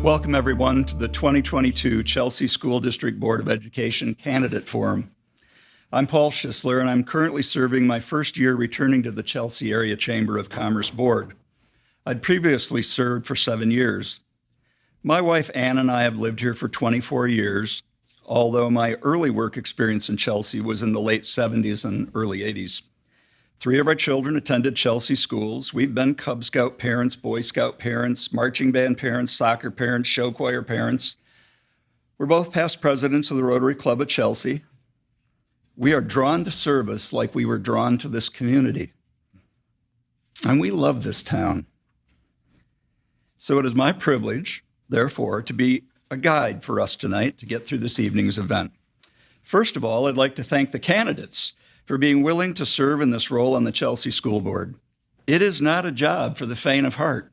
Welcome, everyone, to the 2022 Chelsea School District Board of Education Candidate Forum. I'm Paul Schisler, and I'm currently serving my first year returning to the Chelsea Area Chamber of Commerce Board. I'd previously served for 7 years. My wife, Ann, and I have lived here for 24 years, although my early work experience in Chelsea was in the late 70s and early 80s. 3 of our children attended Chelsea schools. We've been Cub Scout parents, Boy Scout parents, marching band parents, soccer parents, show choir parents. We're both past presidents of the Rotary Club of Chelsea. We are drawn to service like we were drawn to this community. And we love this town. So it is my privilege, therefore, to be a guide for us tonight to get through this evening's event. First of all, I'd like to thank the candidates for being willing to serve in this role on the Chelsea School Board. It is not a job for the faint of heart,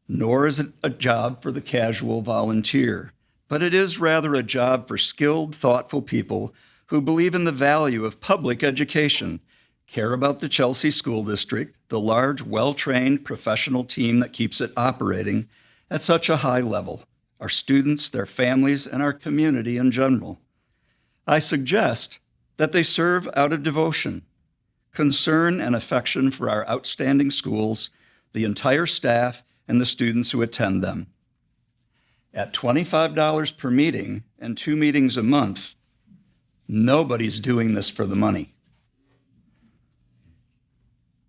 nor is it a job for the casual volunteer, but it is rather a job for skilled, thoughtful people who believe in the value of public education, care about the Chelsea School District, the large, well-trained professional team that keeps it operating at such a high level, our students, their families, and our community in general. I suggest that they serve out of devotion, concern, and affection for our outstanding schools, the entire staff, and the students who attend them. At $25 per meeting and 2 meetings a month, nobody's doing this for the money.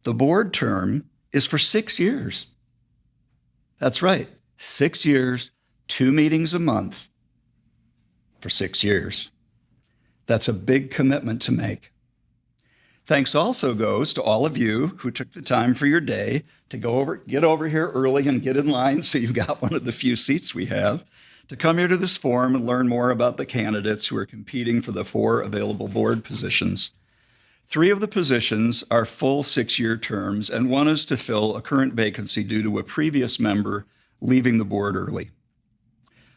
The board term is for 6 years. That's right, 6 years, 2 meetings a month for 6 years. That's a big commitment to make. Thanks also goes to all of you who took the time for your day to get over here early and get in line so you've got one of the few seats we have, to come here to this forum and learn more about the candidates who are competing for the 4 available board positions. 3 of the positions are full 6-year terms, and 1 is to fill a current vacancy due to a previous member leaving the board early.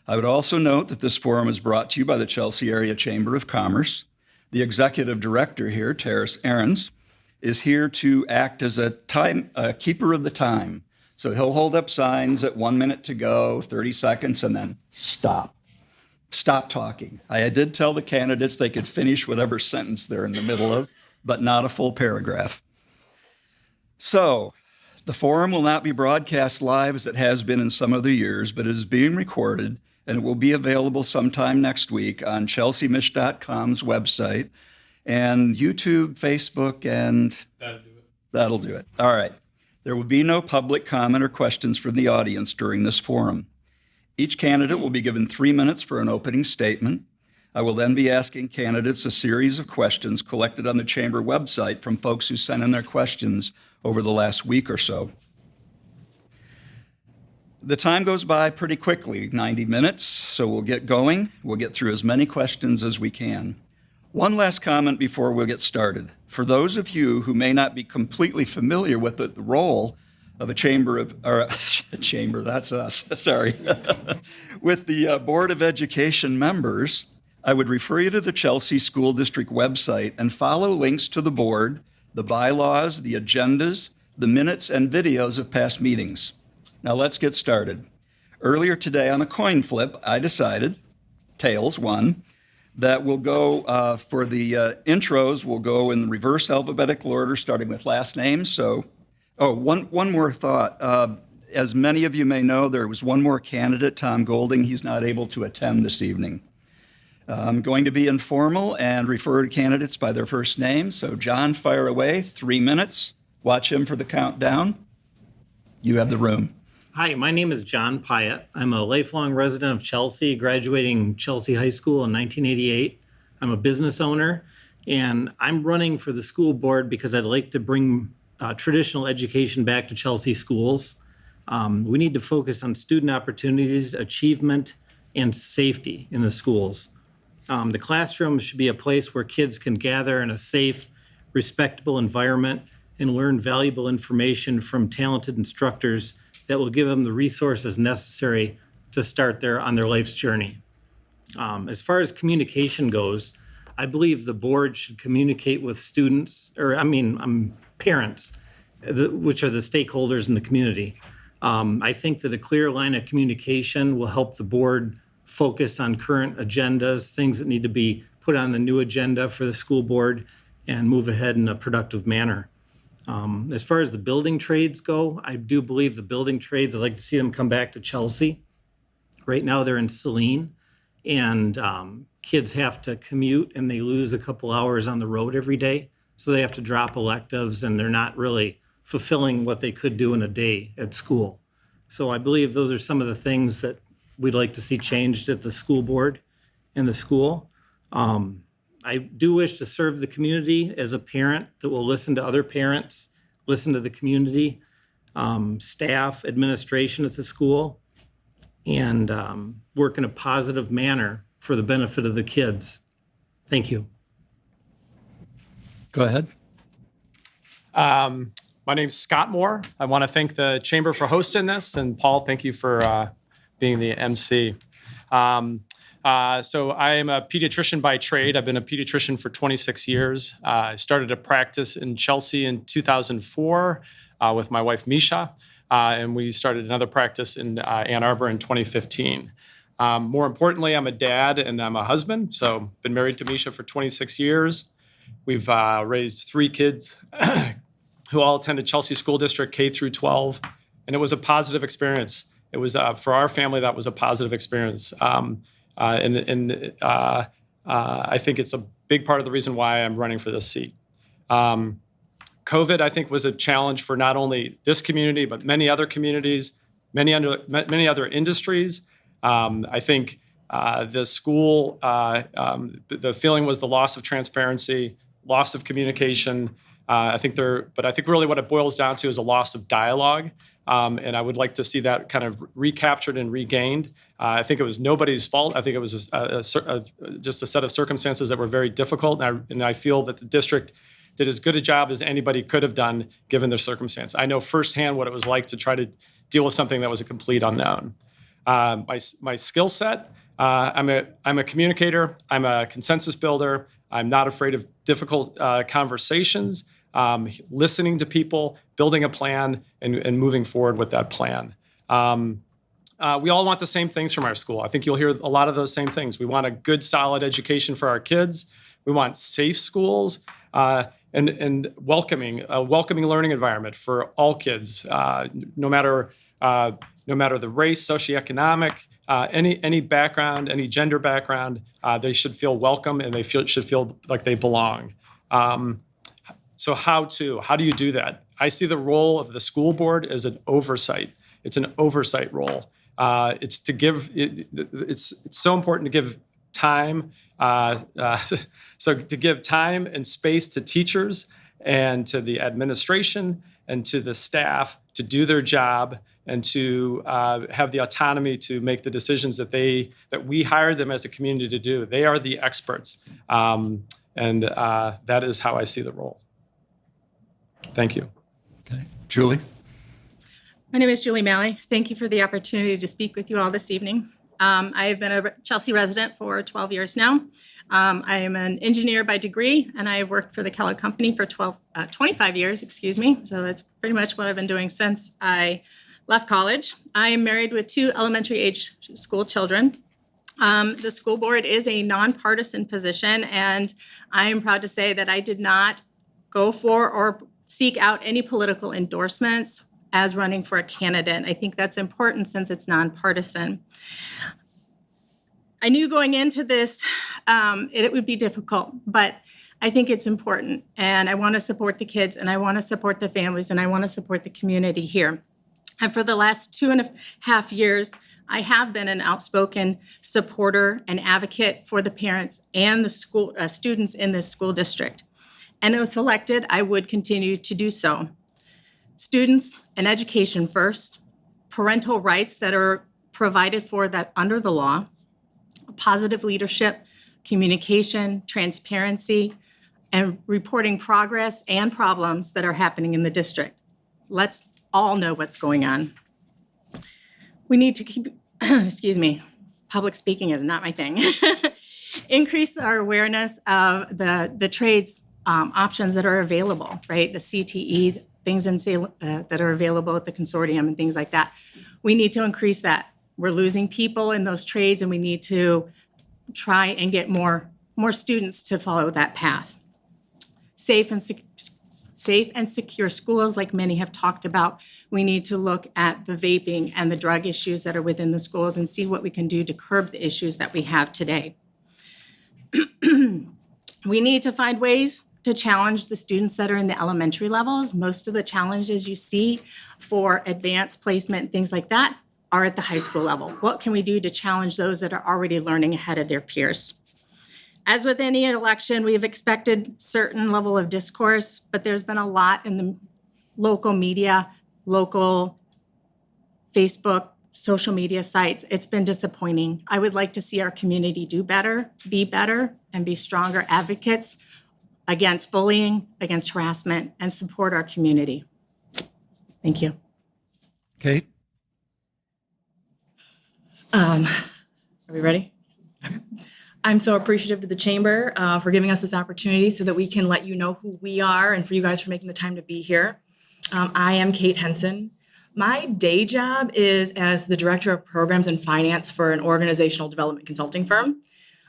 I would also note that this forum is brought to you by the Chelsea Area Chamber of Commerce. The executive director here, Terrace Ahrens, is here to act as a keeper of the time. So he'll hold up signs at 1 minute to go, 30 seconds, and then stop. Stop talking. I did tell the candidates they could finish whatever sentence they're in the middle of, but not a full paragraph. So, the forum will not be broadcast live as it has been in some other years, but it is being recorded, and it will be available sometime next week on chelseamish.com's website and YouTube, Facebook, and that'll do it. All right. There will be no public comment or questions from the audience during this forum. Each candidate will be given 3 minutes for an opening statement. I will then be asking candidates a series of questions collected on the Chamber website from folks who sent in their questions over the last week or so. The time goes by pretty quickly, 90 minutes, so we'll get going. We'll get through as many questions as we can. One last comment before we'll get started. For those of you who may not be completely familiar with the role of a chamber, that's us, sorry, with the Board of Education members, I would refer you to the Chelsea School District website and follow links to the board, the bylaws, the agendas, the minutes, and videos of past meetings. Now let's get started. Earlier today on a coin flip, I decided, tails won, that we'll go for the intros, we'll go in reverse alphabetical order, starting with last names. So, one more thought. As many of you may know, there was one more candidate, Tom Golding. He's not able to attend this evening. I'm going to be informal and refer to candidates by their first name. So John, fire away, 3 minutes. Watch him for the countdown. You have the room. Hi, my name is John Pyatt. I'm a lifelong resident of Chelsea, graduating Chelsea High School in 1988. I'm a business owner, and I'm running for the school board because I'd like to bring traditional education back to Chelsea schools. We need to focus on student opportunities, achievement, and safety in the schools. The classroom should be a place where kids can gather in a safe, respectable environment and learn valuable information from talented instructors that will give them the resources necessary to start on their life's journey. As far as communication goes, I believe the board should communicate with students, parents, which are the stakeholders in the community. I think that a clear line of communication will help the board focus on current agendas, things that need to be put on the new agenda for the school board, and move ahead in a productive manner. As far as the building trades go, I do believe the building trades, I'd like to see them come back to Chelsea. Right now they're in Saline, and kids have to commute and they lose a couple hours on the road every day. So they have to drop electives and they're not really fulfilling what they could do in a day at school. So I believe those are some of the things that we'd like to see changed at the school board and the school. I do wish to serve the community as a parent that will listen to other parents, listen to the community, staff, administration at the school, and work in a positive manner for the benefit of the kids. Thank you. Go ahead. My name's Scott Moore. I want to thank the Chamber for hosting this, and Paul, thank you for being the MC. So I am a pediatrician by trade. I've been a pediatrician for 26 years. I started a practice in Chelsea in 2004 with my wife, Misha, and we started another practice in Ann Arbor in 2015. More importantly, I'm a dad and I'm a husband, so been married to Misha for 26 years. We've raised 3 kids who all attended Chelsea School District K through 12, and it was a positive experience. It was, for our family, that was a positive experience. I think it's a big part of the reason why I'm running for this seat. COVID, I think, was a challenge for not only this community, but many other communities, many other industries. I think the school, the feeling was the loss of transparency, loss of communication. I think really what it boils down to is a loss of dialogue. And I would like to see that kind of recaptured and regained. I think it was nobody's fault. I think it was just a set of circumstances that were very difficult. And I feel that the district did as good a job as anybody could have done given their circumstance. I know firsthand what it was like to try to deal with something that was a complete unknown. My skill set, I'm a communicator. I'm a consensus builder. I'm not afraid of difficult conversations. Listening to people, building a plan, and moving forward with that plan. We all want the same things from our school. I think you'll hear a lot of those same things. We want a good, solid education for our kids. We want safe schools and a welcoming learning environment for all kids, no matter the race, socioeconomic, any background, any gender background. They should feel welcome and should feel like they belong. So how do you do that? I see the role of the school board as an oversight. It's an oversight role. It's so important to give time. So to give time and space to teachers and to the administration and to the staff to do their job and to have the autonomy to make the decisions that we hired them as a community to do. They are the experts. And that is how I see the role. Thank you. Okay. Julie? My name is Julie Malley. Thank you for the opportunity to speak with you all this evening. I have been a Chelsea resident for 12 years now. I am an engineer by degree, and I have worked for the Kellogg Company for 25 years, So that's pretty much what I've been doing since I left college. I am married with 2 elementary age school children. The school board is a nonpartisan position, and I am proud to say that I did not go for or seek out any political endorsements as running for a candidate. I think that's important since it's nonpartisan. I knew going into this it would be difficult, but I think it's important. And I want to support the kids, and I want to support the families, and I want to support the community here. And for the last 2.5 years, I have been an outspoken supporter and advocate for the parents and the school students in this school district. And if elected, I would continue to do so. Students and education first, parental rights that are provided for that under the law, positive leadership, communication, transparency, and reporting progress and problems that are happening in the district. Let's all know what's going on. We need to keep, public speaking is not my thing. Increase our awareness of the trades options that are available, right? The CTE, things in that are available at the consortium and things like that. We need to increase that. We're losing people in those trades, and we need to try and get more students to follow that path. Safe and secure schools, like many have talked about. We need to look at the vaping and the drug issues that are within the schools and see what we can do to curb the issues that we have today. We need to find ways to challenge the students that are in the elementary levels. Most of the challenges you see for advanced placement and things like that are at the high school level. What can we do to challenge those that are already learning ahead of their peers? As with any election, we've expected certain level of discourse, but there's been a lot in the local media, local Facebook, social media sites. It's been disappointing. I would like to see our community do better, and be stronger advocates against bullying, against harassment, and support our community. Thank you. Kate? Are we ready? Okay. I'm so appreciative to the Chamber for giving us this opportunity so that we can let you know who we are and for you guys for making the time to be here. I am Kate Henson. My day job is as the Director of Programs and Finance for an organizational development consulting firm.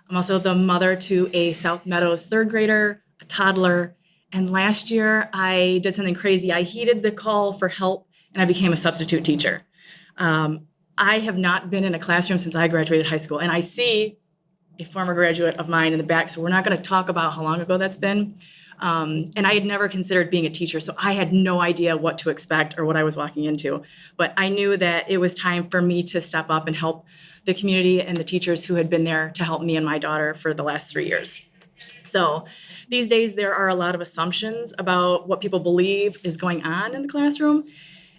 I'm also the mother to a South Meadows third grader, a toddler, and last year I did something crazy. I heeded the call for help and I became a substitute teacher. I have not been in a classroom since I graduated high school, and I see a former graduate of mine in the back, so we're not going to talk about how long ago that's been. And I had never considered being a teacher, so I had no idea what to expect or what I was walking into. But I knew that it was time for me to step up and help the community and the teachers who had been there to help me and my daughter for the last 3 years. So these days, there are a lot of assumptions about what people believe is going on in the classroom.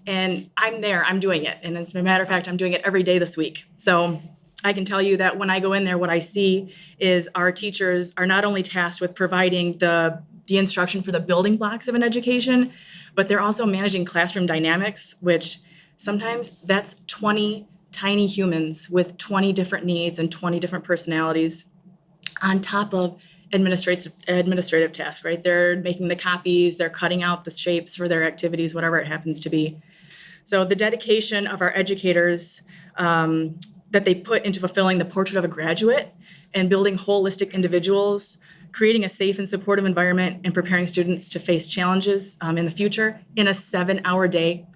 And I'm there, I'm doing it. And as a matter of fact, I'm doing it every day this week. So I can tell you that when I go in there, what I see is our teachers are not only tasked with providing the instruction for the building blocks of an education, but they're also managing classroom dynamics, which sometimes that's 20 tiny humans with 20 different needs and 20 different personalities on top of administrative tasks, right? They're making the copies, they're cutting out the shapes for their activities, whatever it happens to be. So the dedication of our educators that they put into fulfilling the portrait of a graduate and building holistic individuals, creating a safe and supportive environment, and preparing students to face challenges in the future in a 7-hour day,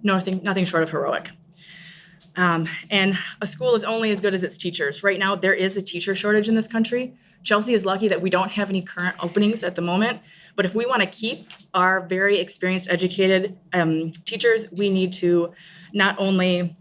nothing short of heroic. And a school is only as good as its teachers. Right now, there is a teacher shortage in this country. Chelsea is lucky that we don't have any current openings at the moment, but if we want to keep our very experienced, educated teachers, we need to not only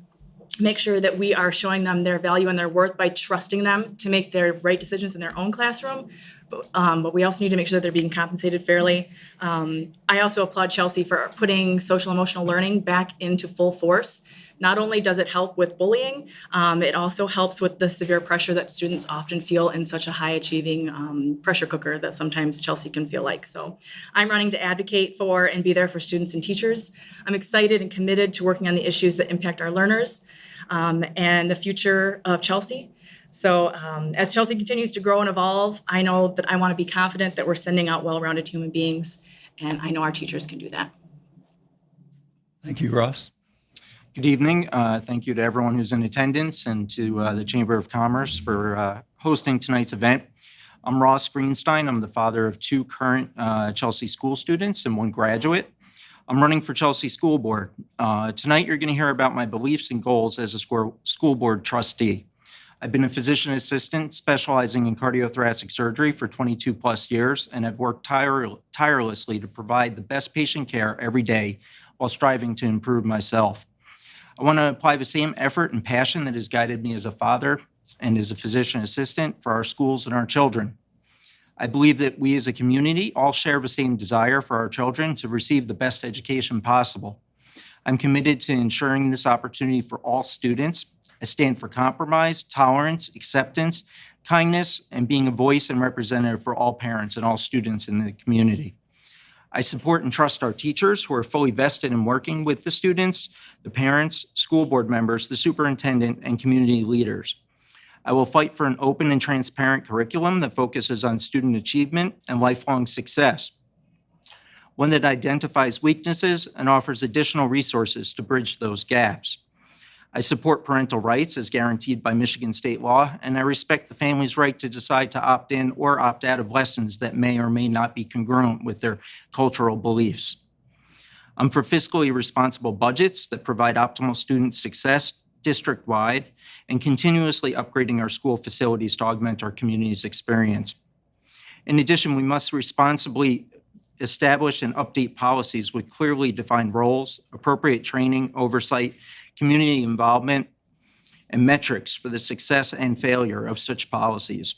make sure that we are showing them their value and their worth by trusting them to make their right decisions in their own classroom, but we also need to make sure that they're being compensated fairly. I also applaud Chelsea for putting social emotional learning back into full force. Not only does it help with bullying, it also helps with the severe pressure that students often feel in such a high-achieving pressure cooker that sometimes Chelsea can feel like. So I'm running to advocate for and be there for students and teachers. I'm excited and committed to working on the issues that impact our learners and the future of Chelsea. So as Chelsea continues to grow and evolve, I know that I want to be confident that we're sending out well-rounded human beings, and I know our teachers can do that. Thank you, Ross. Good evening. Thank you to everyone who's in attendance and to the Chamber of Commerce for hosting tonight's event. I'm Ross Greenstein. I'm the father of 2 current Chelsea school students and 1 graduate. I'm running for Chelsea School Board. Tonight, you're going to hear about my beliefs and goals as a school board trustee. I've been a physician assistant specializing in cardiothoracic surgery for 22 plus years, and I've worked tirelessly to provide the best patient care every day while striving to improve myself. I want to apply the same effort and passion that has guided me as a father and as a physician assistant for our schools and our children. I believe that we as a community all share the same desire for our children to receive the best education possible. I'm committed to ensuring this opportunity for all students. I stand for compromise, tolerance, acceptance, kindness, and being a voice and representative for all parents and all students in the community. I support and trust our teachers who are fully vested in working with the students, the parents, school board members, the superintendent, and community leaders. I will fight for an open and transparent curriculum that focuses on student achievement and lifelong success. one that identifies weaknesses and offers additional resources to bridge those gaps. I support parental rights as guaranteed by Michigan state law, and I respect the family's right to decide to opt in or opt out of lessons that may or may not be congruent with their cultural beliefs. I'm for fiscally responsible budgets that provide optimal student success district-wide and continuously upgrading our school facilities to augment our community's experience. In addition, we must responsibly establish and update policies with clearly defined roles, appropriate training, oversight, community involvement, and metrics for the success and failure of such policies.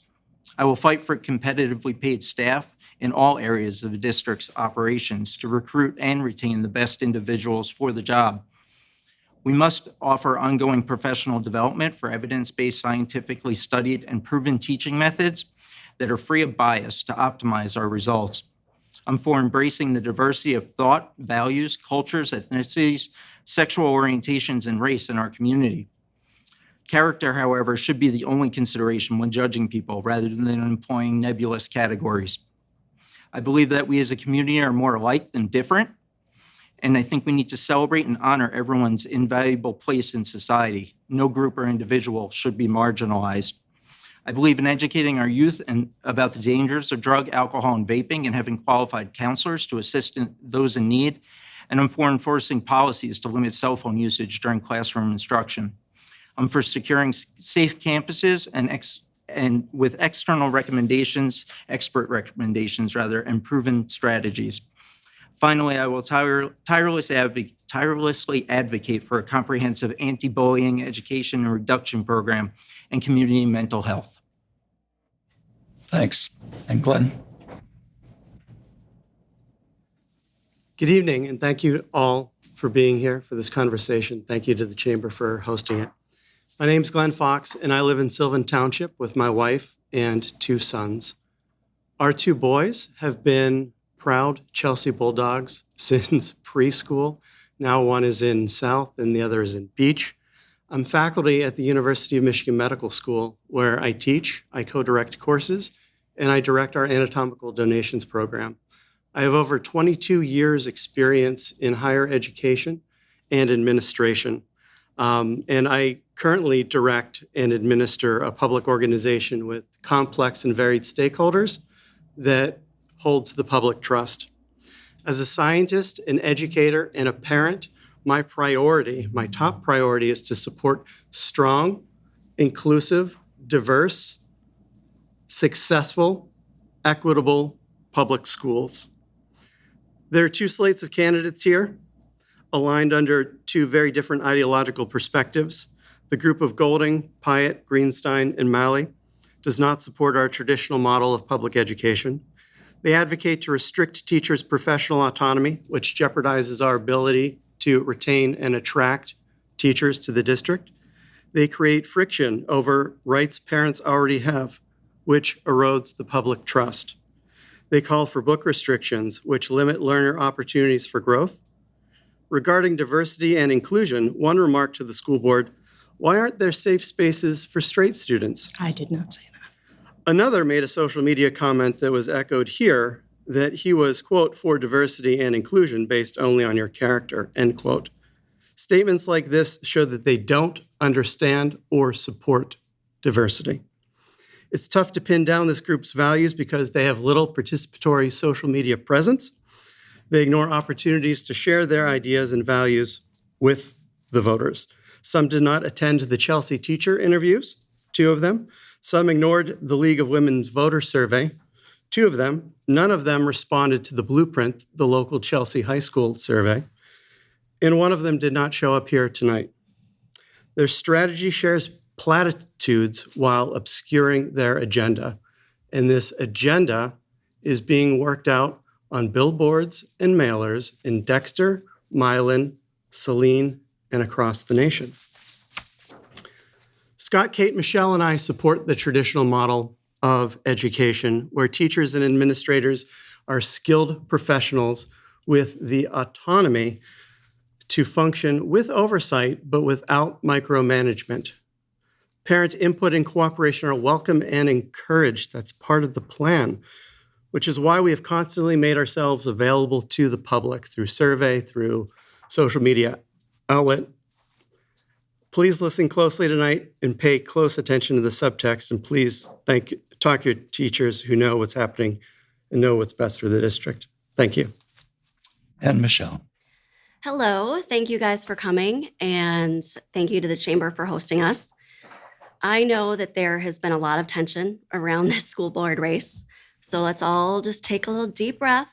I will fight for competitively paid staff in all areas of the district's operations to recruit and retain the best individuals for the job. We must offer ongoing professional development for evidence-based, scientifically studied, and proven teaching methods that are free of bias to optimize our results. I'm for embracing the diversity of thought, values, cultures, ethnicities, sexual orientations, and race in our community. Character, however, should be the only consideration when judging people rather than employing nebulous categories. I believe that we as a community are more alike than different, and I think we need to celebrate and honor everyone's invaluable place in society. No group or individual should be marginalized. I believe in educating our youth about the dangers of drug, alcohol, and vaping and having qualified counselors to assist those in need, and I'm for enforcing policies to limit cell phone usage during classroom instruction. I'm for securing safe campuses and with external recommendations, expert recommendations rather, and proven strategies. Finally, I will tirelessly advocate for a comprehensive anti-bullying education and reduction program and community mental health. Thanks. And Glenn? Good evening, and thank you all for being here for this conversation. Thank you to the Chamber for hosting it. My name is Glenn Fox, and I live in Sylvan Township with my wife and 2 sons. Our 2 boys have been proud Chelsea Bulldogs since preschool. Now one is in South and the other is in Beach. I'm faculty at the University of Michigan Medical School, where I teach, I co-direct courses, and I direct our anatomical donations program. I have over 22 years experience in higher education and administration. And I currently direct and administer a public organization with complex and varied stakeholders that holds the public trust. As a scientist, an educator, and a parent, my top priority is to support strong, inclusive, diverse, successful, equitable public schools. There are 2 slates of candidates here, aligned under 2 very different ideological perspectives. The group of Golding, Pyatt, Greenstein, and Malley does not support our traditional model of public education. They advocate to restrict teachers' professional autonomy, which jeopardizes our ability to retain and attract teachers to the district. They create friction over rights parents already have, which erodes the public trust. They call for book restrictions, which limit learner opportunities for growth. Regarding diversity and inclusion, one remark to the school board, why aren't there safe spaces for straight students? I did not say that. Another made a social media comment that was echoed here that he was, quote, for diversity and inclusion based only on your character, end quote. Statements like this show that they don't understand or support diversity. It's tough to pin down this group's values because they have little participatory social media presence. They ignore opportunities to share their ideas and values with the voters. Some did not attend the Chelsea teacher interviews, 2 of them. Some ignored the League of Women's Voter Survey, 2 of them. None of them responded to the Blueprint, the local Chelsea high school survey. And one of them did not show up here tonight. Their strategy shares platitudes while obscuring their agenda. And this agenda is being worked out on billboards and mailers in Dexter, Milan, Saline, and across the nation. Scott, Kate, Michelle, and I support the traditional model of education where teachers and administrators are skilled professionals with the autonomy to function with oversight, but without micromanagement. Parent input and cooperation are welcome and encouraged. That's part of the plan. which is why we have constantly made ourselves available to the public through survey, through social media outlet. Please listen closely tonight and pay close attention to the subtext, and please talk to your teachers who know what's happening and know what's best for the district. Thank you. And Michelle. Hello, thank you guys for coming, and thank you to the Chamber for hosting us. I know that there has been a lot of tension around this school board race, so let's all just take a little deep breath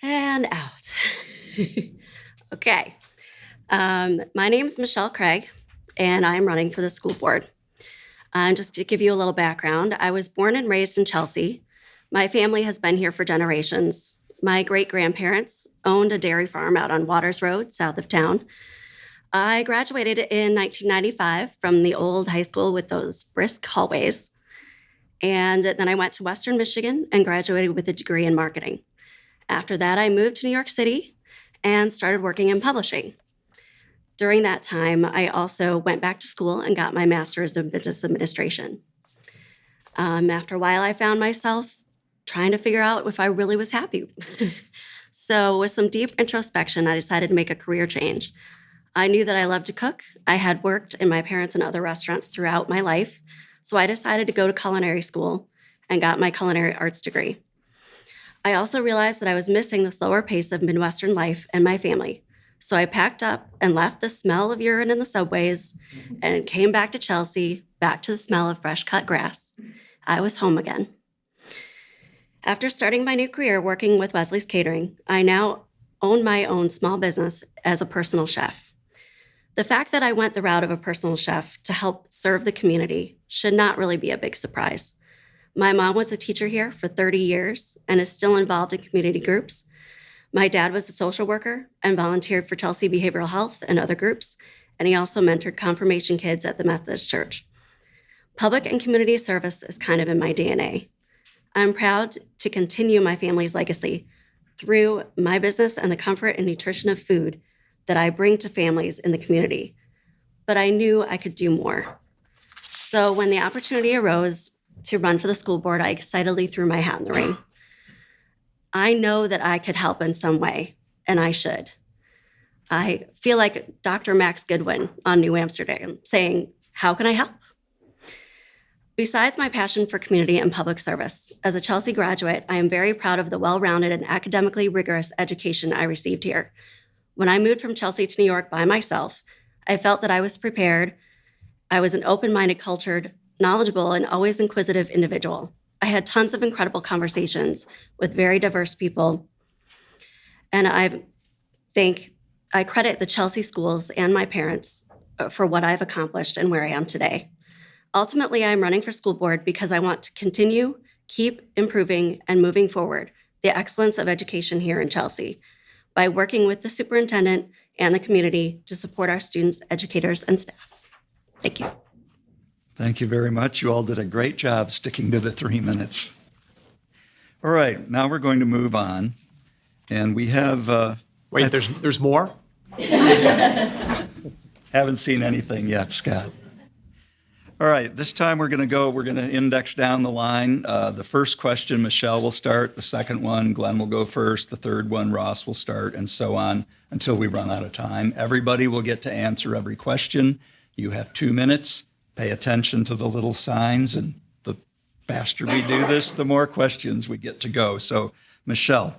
and out. Okay. My name is Michelle Craig, and I'm running for the school board. Just to give you a little background, I was born and raised in Chelsea. My family has been here for generations. My great-grandparents owned a dairy farm out on Waters Road, south of town. I graduated in 1995 from the old high school with those brisk hallways. And then I went to Western Michigan and graduated with a degree in marketing. After that, I moved to New York City and started working in publishing. During that time, I also went back to school and got my master's in business administration. After a while, I found myself trying to figure out if I really was happy. So with some deep introspection, I decided to make a career change. I knew that I loved to cook. I had worked in my parents' and other restaurants throughout my life. So I decided to go to culinary school and got my culinary arts degree. I also realized that I was missing the slower pace of Midwestern life and my family. So I packed up and left the smell of urine in the subways and came back to Chelsea, back to the smell of fresh cut grass. I was home again. After starting my new career working with Wesley's Catering, I now own my own small business as a personal chef. The fact that I went the route of a personal chef to help serve the community should not really be a big surprise. My mom was a teacher here for 30 years and is still involved in community groups. My dad was a social worker and volunteered for Chelsea Behavioral Health and other groups, and he also mentored confirmation kids at the Methodist Church. Public and community service is kind of in my DNA. I'm proud to continue my family's legacy through my business and the comfort and nutrition of food that I bring to families in the community. But I knew I could do more. So when the opportunity arose to run for the school board, I excitedly threw my hat in the ring. I know that I could help in some way, and I should. I feel like Dr. Max Goodwin on New Amsterdam saying, "How can I help?" Besides my passion for community and public service, as a Chelsea graduate, I am very proud of the well-rounded and academically rigorous education I received here. When I moved from Chelsea to New York by myself, I felt that I was prepared. I was an open-minded, cultured, knowledgeable, and always inquisitive individual. I had tons of incredible conversations with very diverse people, and I credit the Chelsea schools and my parents for what I've accomplished and where I am today. Ultimately, I'm running for school board because I want to continue, keep improving, and moving forward the excellence of education here in Chelsea by working with the superintendent and the community to support our students, educators, and staff. Thank you. Thank you very much. You all did a great job sticking to the 3 minutes. All right, now we're going to move on. And we have... Wait, there's more? Haven't seen anything yet, Scott. All right, this time we're going to index down the line. The first question, Michelle will start. The second one, Glenn will go first. The third one, Ross will start, and so on until we run out of time. Everybody will get to answer every question. You have 2 minutes. Pay attention to the little signs, and the faster we do this, the more questions we get to go. So, Michelle,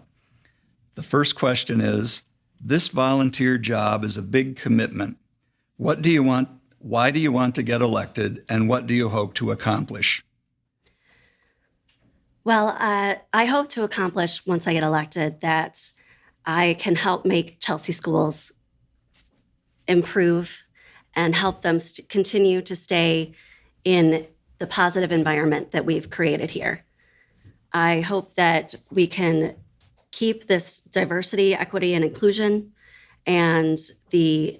the first question is, this volunteer job is a big commitment. What do you want? Why do you want to get elected, and what do you hope to accomplish? Well, I hope to accomplish, once I get elected, that I can help make Chelsea schools improve and help them continue to stay in the positive environment that we've created here. I hope that we can keep this diversity, equity, and inclusion, and the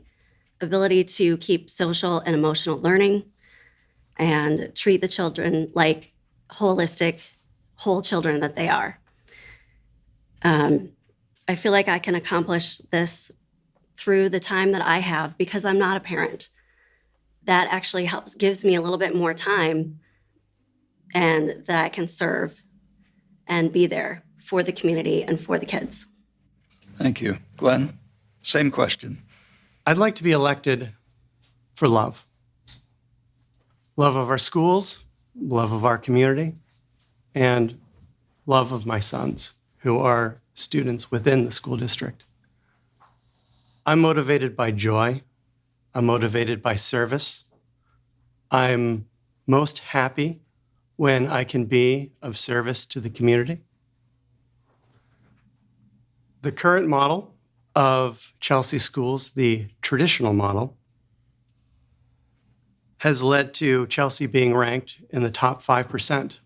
ability to keep social and emotional learning and treat the children like holistic, whole children that they are. I feel like I can accomplish this through the time that I have because I'm not a parent. That actually gives me a little bit more time and that I can serve and be there for the community and for the kids. Thank you. Glenn, same question. I'd like to be elected for love. Love of our schools, love of our community, and love of my sons, who are students within the school district. I'm motivated by joy. I'm motivated by service. I'm most happy when I can be of service to the community. The current model of Chelsea schools, the traditional model, has led to Chelsea being ranked in the top 5%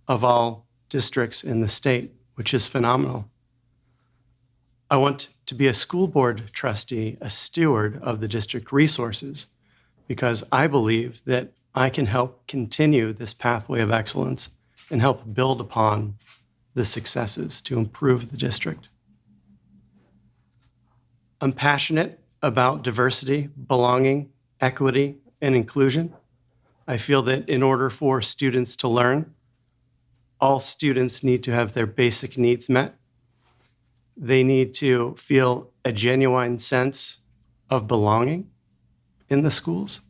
of all districts in the state, which is phenomenal. I want to be a school board trustee, a steward of the district resources, because I believe that I can help continue this pathway of excellence and help build upon the successes to improve the district. I'm passionate about diversity, belonging, equity, and inclusion. I feel that in order for students to learn, all students need to have their basic needs met. They need to feel a genuine sense of belonging in the schools.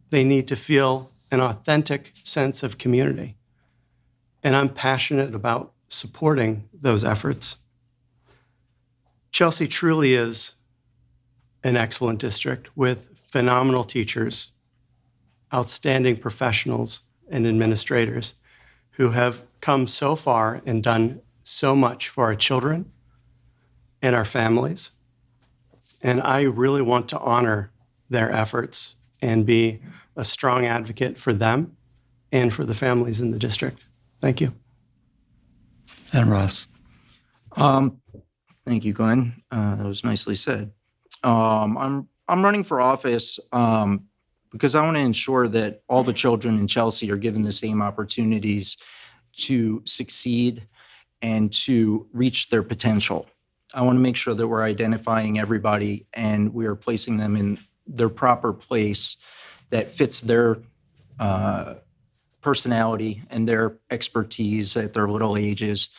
They need to feel an authentic sense of community. And I'm passionate about supporting those efforts. Chelsea truly is an excellent district with phenomenal teachers, outstanding professionals, and administrators who have come so far and done so much for our children and our families. And I really want to honor their efforts and be a strong advocate for them and for the families in the district. Thank you. And Ross. Thank you, Glenn. That was nicely said. I'm running for office because I want to ensure that all the children in Chelsea are given the same opportunities to succeed and to reach their potential. I want to make sure that we're identifying everybody and we are placing them in their proper place that fits their personality and their expertise at their little ages,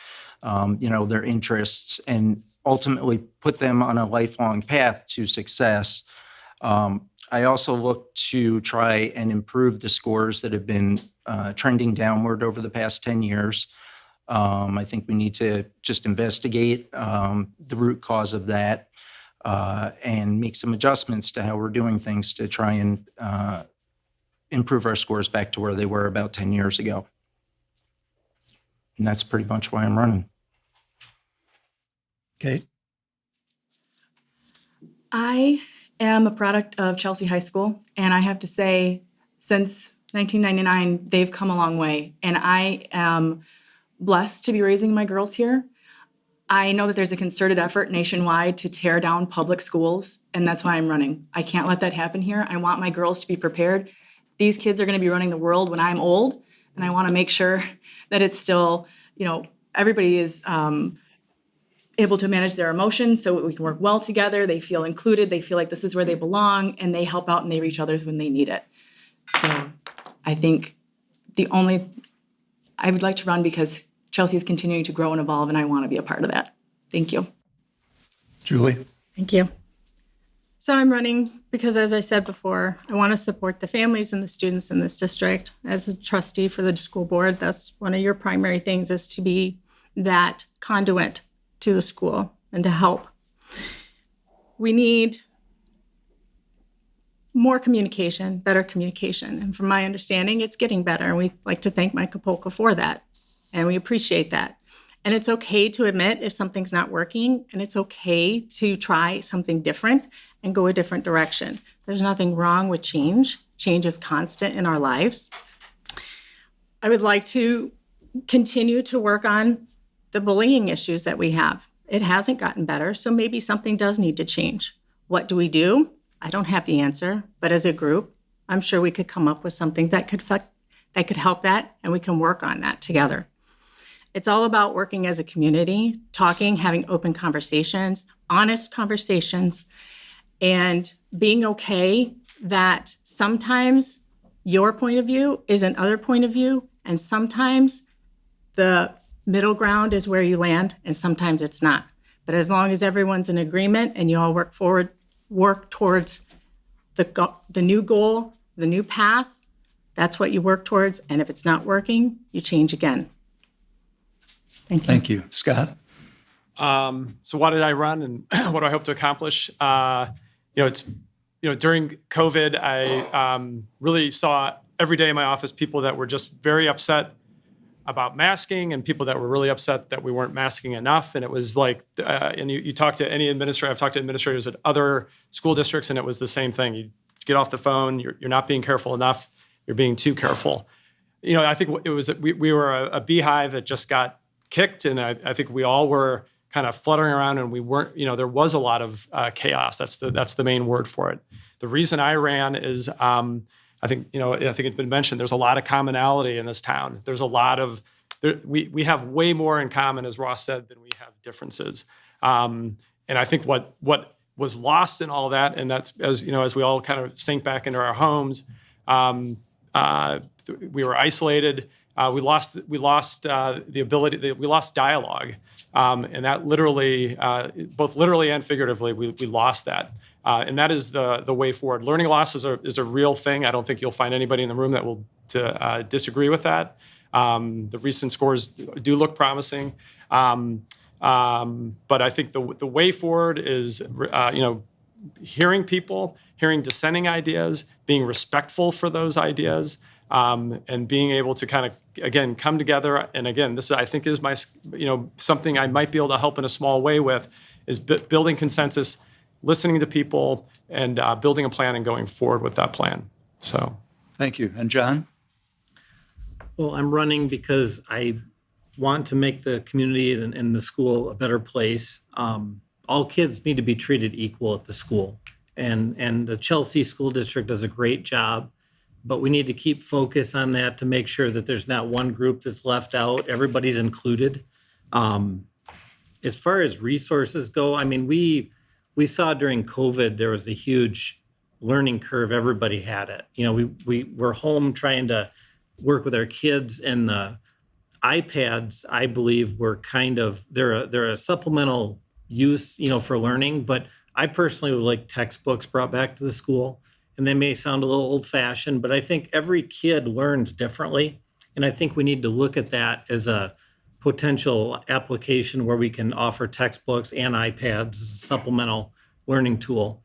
their interests, and ultimately put them on a lifelong path to success. I also look to try and improve the scores that have been trending downward over the past 10 years. I think we need to just investigate the root cause of that and make some adjustments to how we're doing things to try and improve our scores back to where they were about 10 years ago. And that's pretty much why I'm running. Kate? I am a product of Chelsea High School, and I have to say, since 1999, they've come a long way, and I am blessed to be raising my girls here. I know that there's a concerted effort nationwide to tear down public schools, and that's why I'm running. I can't let that happen here. I want my girls to be prepared. These kids are going to be running the world when I'm old, and I want to make sure that it's still, everybody is able to manage their emotions so we can work well together. They feel included. They feel like this is where they belong, and they help out and they reach others when they need it. So I think I would like to run because Chelsea is continuing to grow and evolve, and I want to be a part of that. Thank you. Julie? Thank you. So I'm running because, as I said before, I want to support the families and the students in this district. As a trustee for the school board, that's one of your primary things, is to be that conduit to the school and to help. We need more communication, better communication. And from my understanding, it's getting better. And we'd like to thank Mike Kapolka for that. And we appreciate that. And it's okay to admit if something's not working, and it's okay to try something different and go a different direction. There's nothing wrong with change. Change is constant in our lives. I would like to continue to work on the bullying issues that we have. It hasn't gotten better, so maybe something does need to change. What do we do? I don't have the answer, but as a group, I'm sure we could come up with something that could help that, and we can work on that together. It's all about working as a community, talking, having open conversations, honest conversations, and being okay that sometimes your point of view is another point of view, and sometimes the middle ground is where you land, and sometimes it's not. But as long as everyone's in agreement and you all work towards the new goal, the new path, that's what you work towards. And if it's not working, you change again. Thank you. Thank you. Scott? So why did I run and what do I hope to accomplish? During COVID, I really saw every day in my office people that were just very upset about masking and people that were really upset that we weren't masking enough. And it was like, and you talk to any administrator, I've talked to administrators at other school districts, and it was the same thing. You get off the phone, you're not being careful enough, you're being too careful. I think it was we were a beehive that just got kicked, and I think we all were kind of fluttering around, and we weren't, there was a lot of chaos. That's the main word for it. The reason I ran is I think it's been mentioned, there's a lot of commonality in this town. There's a lot of, we have way more in common, as Ross said, than we have differences. And I think what was lost in all that, and that's, as we all kind of sink back into our homes, we were isolated. We lost the ability, we lost dialogue. And that literally, both literally and figuratively, we lost that. And that is the way forward. Learning loss is a real thing. I don't think you'll find anybody in the room that will disagree with that. The recent scores do look promising. But I think the way forward is, hearing people, hearing dissenting ideas, being respectful for those ideas, and being able to kind of, again, come together. And again, this I think is my, something I might be able to help in a small way with, is building consensus, listening to people, and building a plan and going forward with that plan. So, Thank you. And John? Well, I'm running because I want to make the community and the school a better place. All kids need to be treated equal at the school. And the Chelsea School District does a great job, but we need to keep focus on that to make sure that there's not one group that's left out. Everybody's included. As far as resources go, I mean, we saw during COVID, there was a huge learning curve. Everybody had it. We were home trying to work with our kids, and the iPads, I believe, were kind of, they're a supplemental use, for learning, but I personally would like textbooks brought back to the school. And they may sound a little old fashioned, but I think every kid learns differently. And I think we need to look at that as a potential application where we can offer textbooks and iPads as a supplemental learning tool.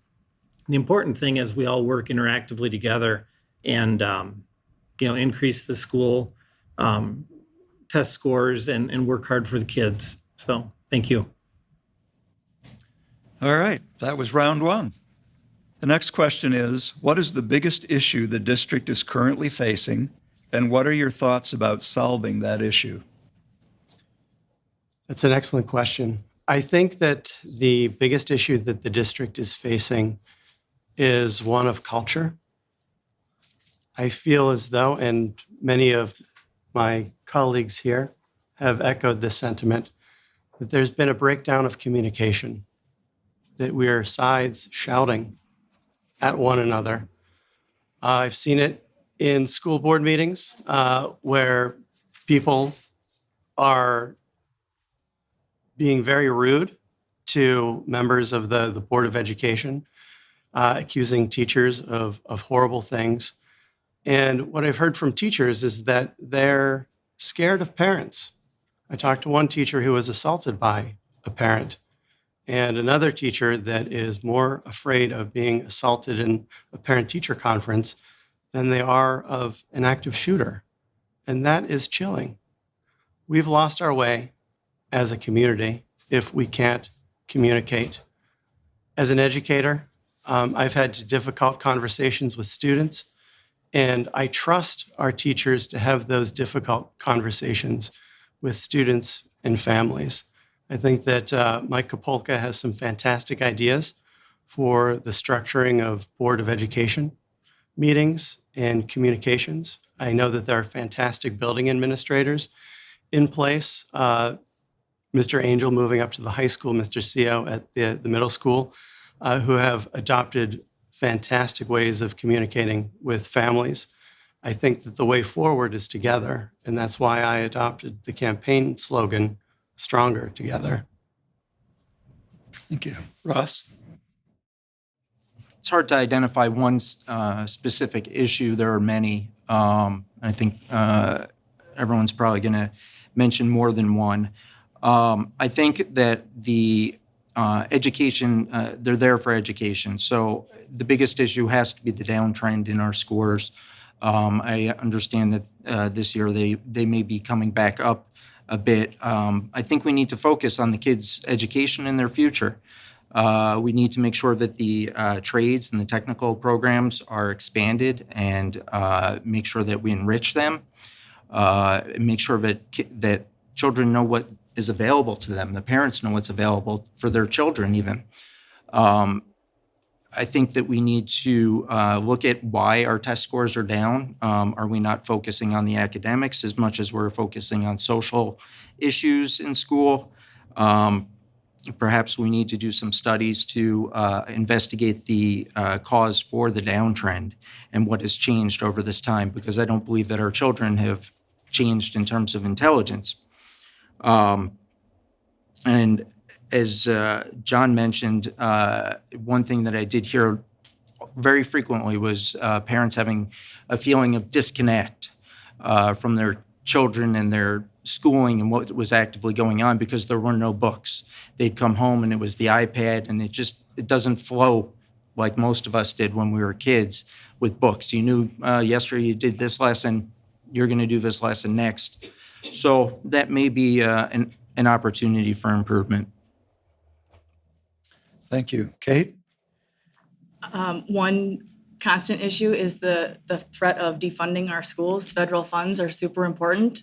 The important thing is we all work interactively together and, increase the school test scores and work hard for the kids. So thank you. All right, that was round one. The next question is, what is the biggest issue the district is currently facing, and what are your thoughts about solving that issue? That's an excellent question. I think that the biggest issue that the district is facing is one of culture. I feel as though, and many of my colleagues here have echoed this sentiment, that there's been a breakdown of communication, that we are sides shouting at one another. I've seen it in school board meetings where people are being very rude to members of the Board of Education, accusing teachers of horrible things. And what I've heard from teachers is that they're scared of parents. I talked to one teacher who was assaulted by a parent, and another teacher that is more afraid of being assaulted in a parent-teacher conference than they are of an active shooter. And that is chilling. We've lost our way as a community if we can't communicate. As an educator, I've had difficult conversations with students, and I trust our teachers to have those difficult conversations with students and families. I think that Mike Kapolka has some fantastic ideas for the structuring of Board of Education meetings and communications. I know that there are fantastic building administrators in place. Mr. Angel moving up to the high school, Mr. Seo at the middle school, who have adopted fantastic ways of communicating with families. I think that the way forward is together, and that's why I adopted the campaign slogan, Stronger Together. Thank you. Ross? It's hard to identify one specific issue. There are many. I think everyone's probably going to mention more than one. I think that the education, they're there for education. So the biggest issue has to be the downtrend in our scores. I understand that this year they may be coming back up a bit. I think we need to focus on the kids' education and their future. We need to make sure that the trades and the technical programs are expanded and make sure that we enrich them. Make sure that children know what is available to them. The parents know what's available for their children even. I think that we need to look at why our test scores are down. Are we not focusing on the academics as much as we're focusing on social issues in school? Perhaps we need to do some studies to investigate the cause for the downtrend and what has changed over this time, because I don't believe that our children have changed in terms of intelligence. And as John mentioned, one thing that I did hear very frequently was parents having a feeling of disconnect from their children and their schooling and what was actively going on because there were no books. They'd come home and it was the iPad, and it doesn't flow like most of us did when we were kids with books. You knew yesterday you did this lesson, you're going to do this lesson next. So that may be an opportunity for improvement. Thank you. Kate? One constant issue is the threat of defunding our schools. Federal funds are super important.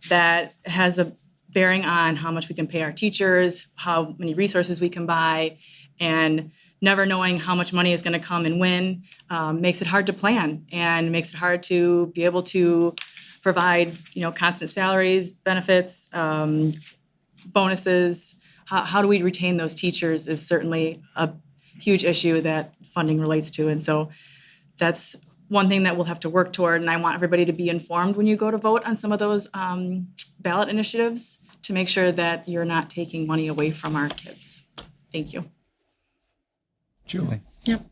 That has a bearing on how much we can pay our teachers, how many resources we can buy, and never knowing how much money is going to come and when makes it hard to plan and makes it hard to be able to provide, constant salaries, benefits, bonuses. How do we retain those teachers is certainly a huge issue that funding relates to. And so that's one thing that we'll have to work toward. And I want everybody to be informed when you go to vote on some of those ballot initiatives to make sure that you're not taking money away from our kids. Thank you. Julie? Yep.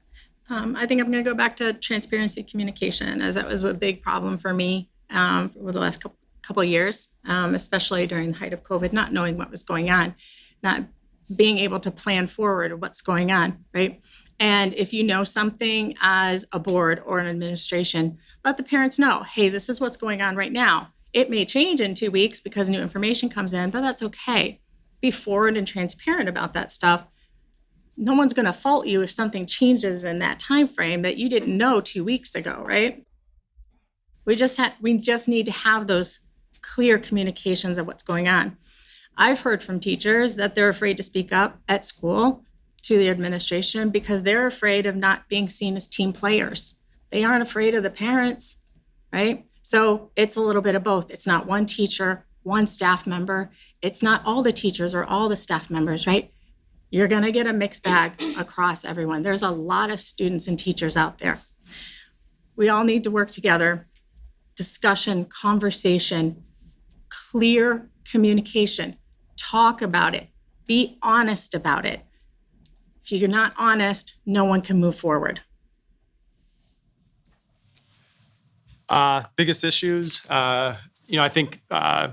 I think I'm going to go back to transparency communication, as that was a big problem for me over the last couple of years, especially during the height of COVID, not knowing what was going on, not being able to plan forward what's going on, right? And if you know something as a board or an administration, let the parents know, hey, this is what's going on right now. It may change in 2 weeks because new information comes in, but that's okay. Be forward and transparent about that stuff. No one's going to fault you if something changes in that time frame that you didn't know 2 weeks ago, right? We just need to have those clear communications of what's going on. I've heard from teachers that they're afraid to speak up at school to the administration because they're afraid of not being seen as team players. They aren't afraid of the parents, right? So it's a little bit of both. It's not one teacher, one staff member. It's not all the teachers or all the staff members, right? You're going to get a mixed bag across everyone. There's a lot of students and teachers out there. We all need to work together. Discussion, conversation, clear communication. Talk about it. Be honest about it. If you're not honest, no one can move forward. Biggest issues, I think I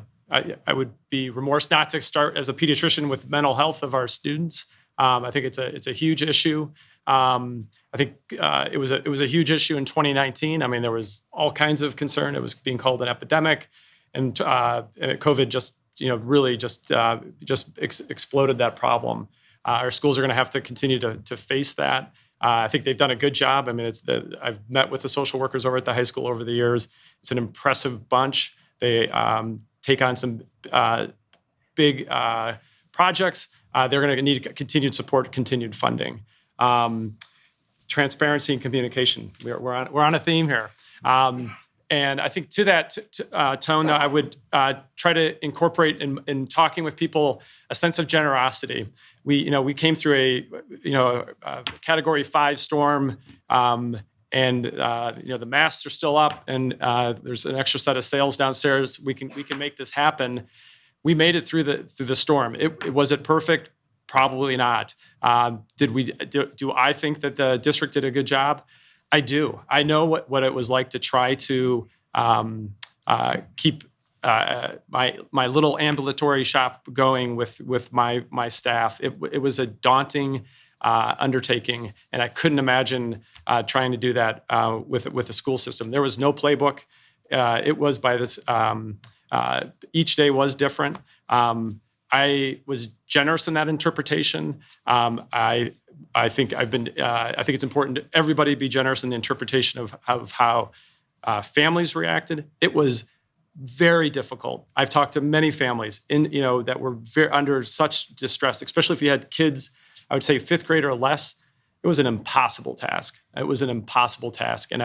would be remorse not to start as a pediatrician with mental health of our students. I think it's a huge issue. I think it was a huge issue in 2019. I mean, there was all kinds of concern. It was being called an epidemic, and COVID just really just exploded that problem. Our schools are going to have to continue to face that. I think they've done a good job. I mean, I've met with the social workers over at the high school over the years. It's an impressive bunch. They take on some big projects. They're going to need continued support, continued funding. Transparency and communication. We're on a theme here. And I think to that tone, I would try to incorporate in talking with people a sense of generosity. We came through a Category 5 storm, and the masks are still up, and there's an extra set of sails downstairs. We can make this happen. We made it through the storm. Was it perfect? Probably not. Do I think that the district did a good job? I do. I know what it was like to try to keep my little ambulatory shop going with my staff. It was a daunting undertaking, and I couldn't imagine trying to do that with the school system. There was no playbook. It was by this. Each day was different. I was generous in that interpretation. I think it's important that everybody be generous in the interpretation of how families reacted. It was very difficult. I've talked to many families that were under such distress, especially if you had kids, I would say 5th grade or less. It was an impossible task. And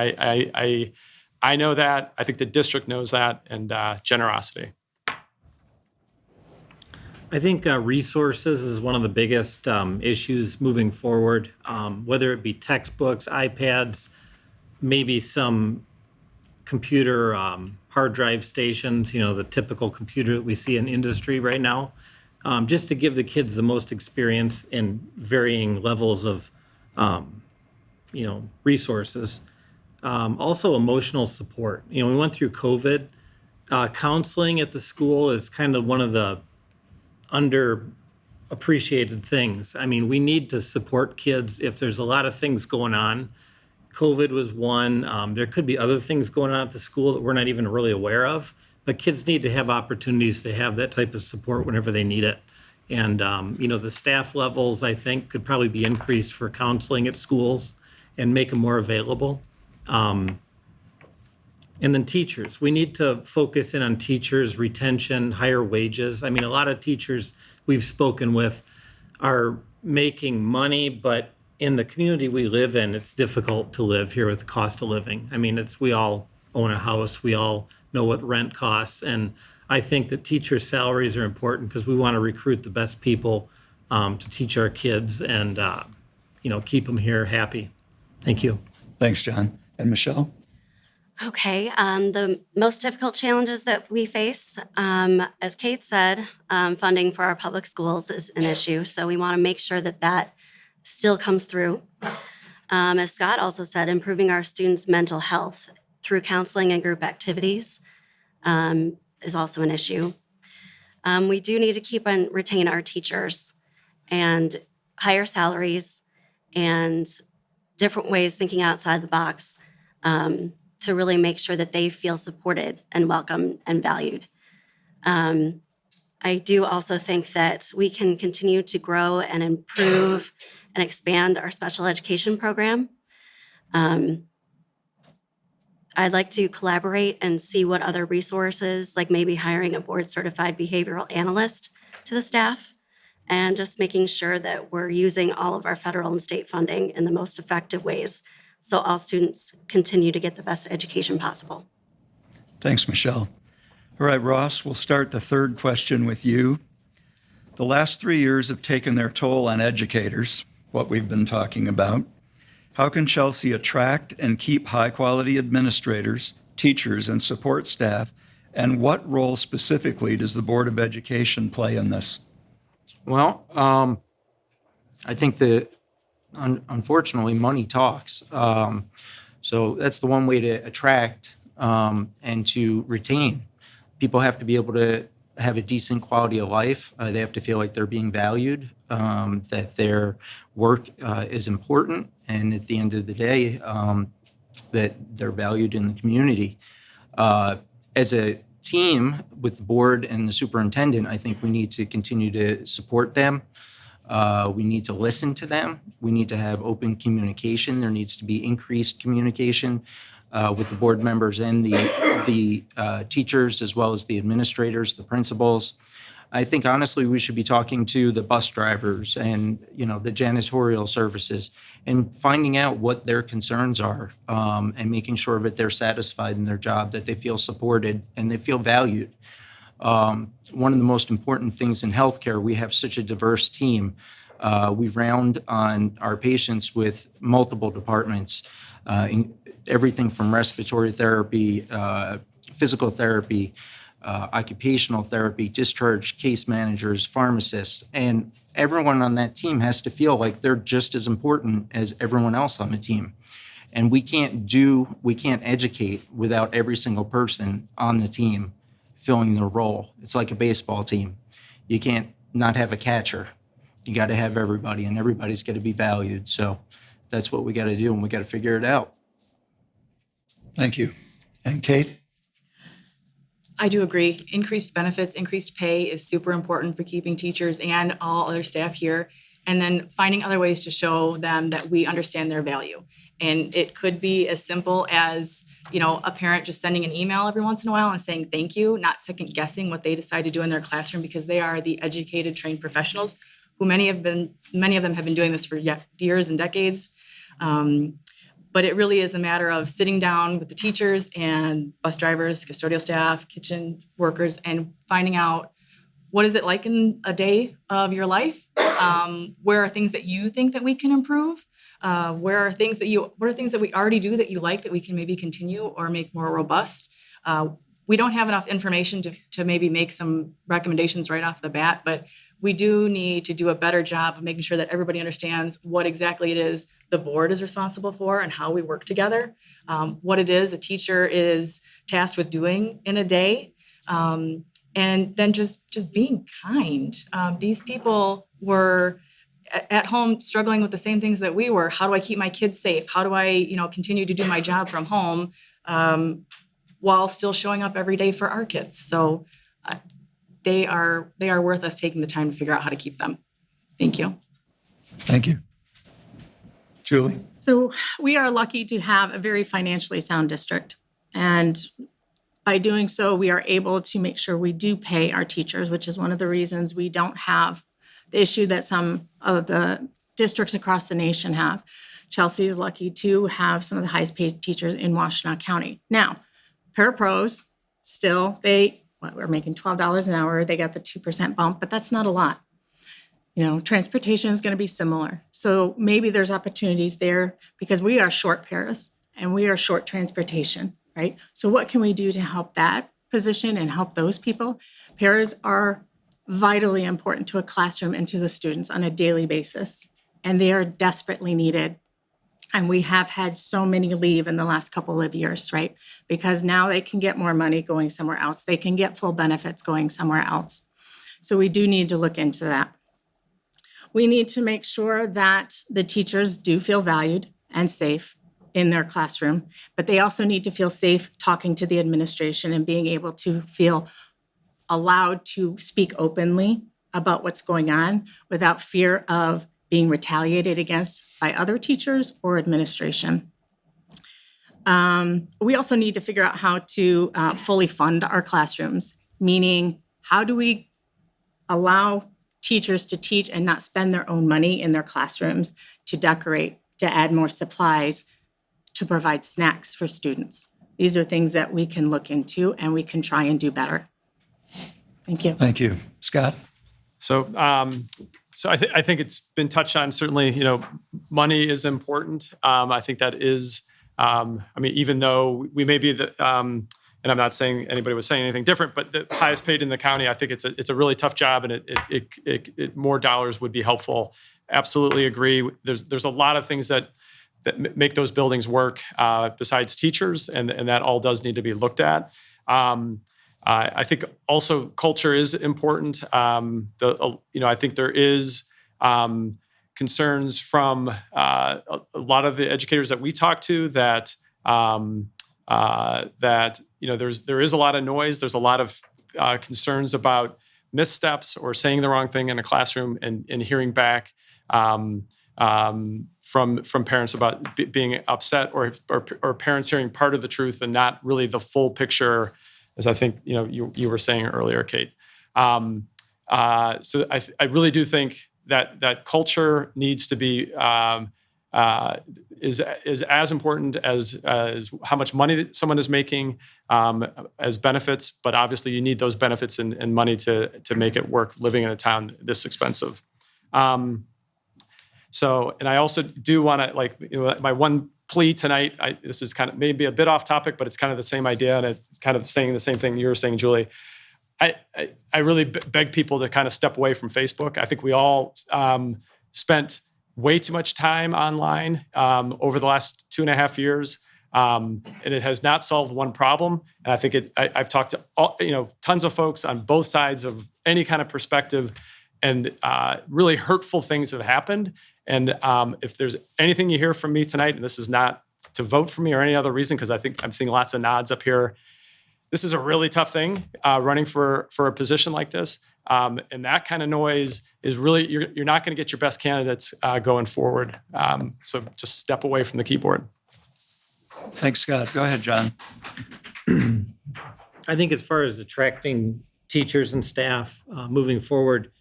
I know that. I think the district knows that, and generosity. I think resources is one of the biggest issues moving forward, whether it be textbooks, iPads, maybe some computer hard drive stations, the typical computer that we see in industry right now, just to give the kids the most experience in varying levels of, resources. Also emotional support. We went through COVID. Counseling at the school is kind of one of the underappreciated things. I mean, we need to support kids if there's a lot of things going on. COVID was one. There could be other things going on at the school that we're not even really aware of, but kids need to have opportunities to have that type of support whenever they need it. And, the staff levels, I think, could probably be increased for counseling at schools and make them more available. And then teachers, we need to focus in on teachers, retention, higher wages. I mean, a lot of teachers we've spoken with are making money, but in the community we live in, it's difficult to live here with the cost of living. I mean, we all own a house. We all know what rent costs. And I think that teacher salaries are important because we want to recruit the best people to teach our kids and, keep them here happy. Thank you. Thanks, John. And Michelle? Okay, the most difficult challenges that we face, as Kate said, funding for our public schools is an issue. So we want to make sure that still comes through. As Scott also said, improving our students' mental health through counseling and group activities is also an issue. We do need to keep and retain our teachers and higher salaries and different ways thinking outside the box to really make sure that they feel supported and welcome and valued. I do also think that we can continue to grow and improve and expand our special education program. I'd like to collaborate and see what other resources, like maybe hiring a board-certified behavioral analyst to the staff, and just making sure that we're using all of our federal and state funding in the most effective ways so all students continue to get the best education possible. Thanks, Michelle. All right, Ross, we'll start the third question with you. The last 3 years have taken their toll on educators, what we've been talking about. How can Chelsea attract and keep high-quality administrators, teachers, and support staff? And what role specifically does the Board of Education play in this? Well, I think that unfortunately money talks. So that's the one way to attract and to retain. People have to be able to have a decent quality of life. They have to feel like they're being valued, that their work is important, and at the end of the day, that they're valued in the community. As a team with the board and the superintendent, I think we need to continue to support them. We need to listen to them. We need to have open communication. There needs to be increased communication with the board members and the teachers, as well as the administrators, the principals. I think honestly we should be talking to the bus drivers and the janitorial services and finding out what their concerns are and making sure that they're satisfied in their job, that they feel supported and they feel valued. One of the most important things in healthcare, we have such a diverse team. We round on our patients with multiple departments. everything from respiratory therapy, physical therapy, occupational therapy, discharge case managers, pharmacists, and everyone on that team has to feel like they're just as important as everyone else on the team. And we can't educate without every single person on the team filling their role. It's like a baseball team. You can't not have a catcher. You got to have everybody, and everybody's got to be valued. So that's what we got to do, and we got to figure it out. Thank you. And Kate? I do agree. Increased benefits, increased pay is super important for keeping teachers and all other staff here. And then finding other ways to show them that we understand their value. And it could be as simple as, a parent just sending an email every once in a while and saying thank you, not second guessing what they decide to do in their classroom, because they are the educated, trained professionals who many of them have been doing this for years and decades. But it really is a matter of sitting down with the teachers and bus drivers, custodial staff, kitchen workers, and finding out what is it like in a day of your life? Where are things that you think that we can improve? What are things that we already do that you like that we can maybe continue or make more robust? We don't have enough information to maybe make some recommendations right off the bat, but we do need to do a better job of making sure that everybody understands what exactly it is the board is responsible for and how we work together, what it is a teacher is tasked with doing in a day, and then just being kind. These people were at home struggling with the same things that we were. How do I keep my kids safe? How do I, continue to do my job from home while still showing up every day for our kids? So they are worth us taking the time to figure out how to keep them. Thank you. Thank you. Julie? So we are lucky to have a very financially sound district. And by doing so, we are able to make sure we do pay our teachers, which is one of the reasons we don't have the issue that some of the districts across the nation have. Chelsea is lucky to have some of the highest paid teachers in Washtenaw County. Now, parapros, still, we're making $12 an hour. They got the 2% bump, but that's not a lot. Transportation is going to be similar. So maybe there's opportunities there because we are short paras and we are short transportation, right? So what can we do to help that position and help those people? Paras are vitally important to a classroom and to the students on a daily basis, and they are desperately needed. And we have had so many leave in the last couple of years, right? Because now they can get more money going somewhere else. They can get full benefits going somewhere else. So we do need to look into that. We need to make sure that the teachers do feel valued and safe in their classroom, but they also need to feel safe talking to the administration and being able to feel allowed to speak openly about what's going on without fear of being retaliated against by other teachers or administration. We also need to figure out how to fully fund our classrooms, meaning how do we allow teachers to teach and not spend their own money in their classrooms to decorate, to add more supplies, to provide snacks for students. These are things that we can look into and we can try and do better. Thank you. Thank you. Scott? So I think it's been touched on. Certainly, money is important. I think that is, even though we may be the, and I'm not saying anybody was saying anything different, but the highest paid in the county, I think it's a really tough job, and it more dollars would be helpful. Absolutely agree. There's a lot of things that make those buildings work besides teachers, and that all does need to be looked at. I think also culture is important. I think there is concerns from a lot of the educators that we talk to that there is a lot of noise. There's a lot of concerns about missteps or saying the wrong thing in a classroom, and hearing back from parents about being upset, or parents hearing part of the truth and not really the full picture, as I think you were saying earlier, Kate. So I really do think that culture needs to be is as important as how much money that someone is making as benefits, but obviously you need those benefits and money to make it work living in a town this expensive. And I also do want to, my one plea tonight. This is kind of maybe a bit off topic, but it's kind of the same idea, and it's kind of saying the same thing you were saying, Julie. I really beg people to kind of step away from Facebook. I think we all spent way too much time online over the last 2.5 years, and it has not solved one problem. And I think I've talked to tons of folks on both sides of any kind of perspective, and really hurtful things have happened. And if there's anything you hear from me tonight, and this is not to vote for me or any other reason, because I think I'm seeing lots of nods up here. This is a really tough thing, running for a position like this. And that kind of noise is really, you're not going to get your best candidates going forward. So just step away from the keyboard. Thanks, Scott. Go ahead, John. I think as far as attracting teachers and staff moving forward,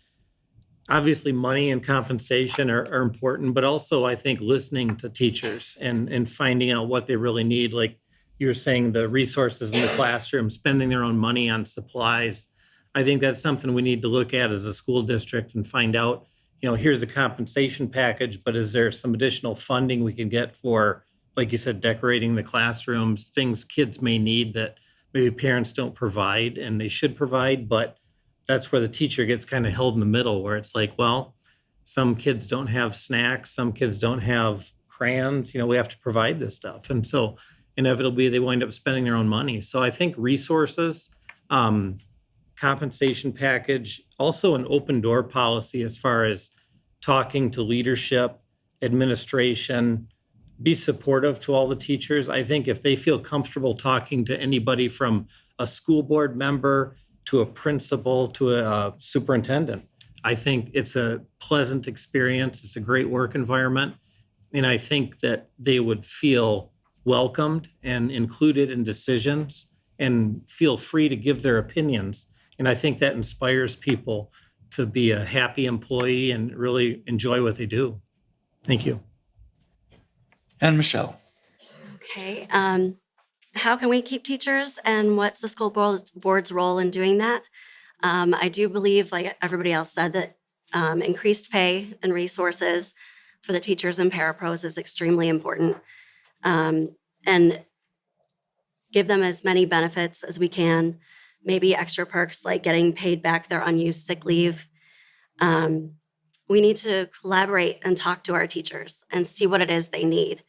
obviously money and compensation are important, but also I think listening to teachers and finding out what they really need. Like you were saying, the resources in the classroom, spending their own money on supplies. I think that's something we need to look at as a school district and find out, here's a compensation package, but is there some additional funding we can get for, like you said, decorating the classrooms, things kids may need that maybe parents don't provide and they should provide, but that's where the teacher gets kind of held in the middle, where it's like, well, some kids don't have snacks, some kids don't have crayons, we have to provide this stuff. And so inevitably they wind up spending their own money. So I think resources, compensation package, also an open door policy as far as talking to leadership, administration, be supportive to all the teachers. I think if they feel comfortable talking to anybody from a school board member to a principal to a superintendent, I think it's a pleasant experience. It's a great work environment. And I think that they would feel welcomed and included in decisions and feel free to give their opinions. And I think that inspires people to be a happy employee and really enjoy what they do. Thank you. And Michelle. Okay. How can we keep teachers, and what's the school board's role in doing that? I do believe, like everybody else said, that increased pay and resources for the teachers and parapros is extremely important, and give them as many benefits as we can, maybe extra perks like getting paid back their unused sick leave. We need to collaborate and talk to our teachers and see what it is they need,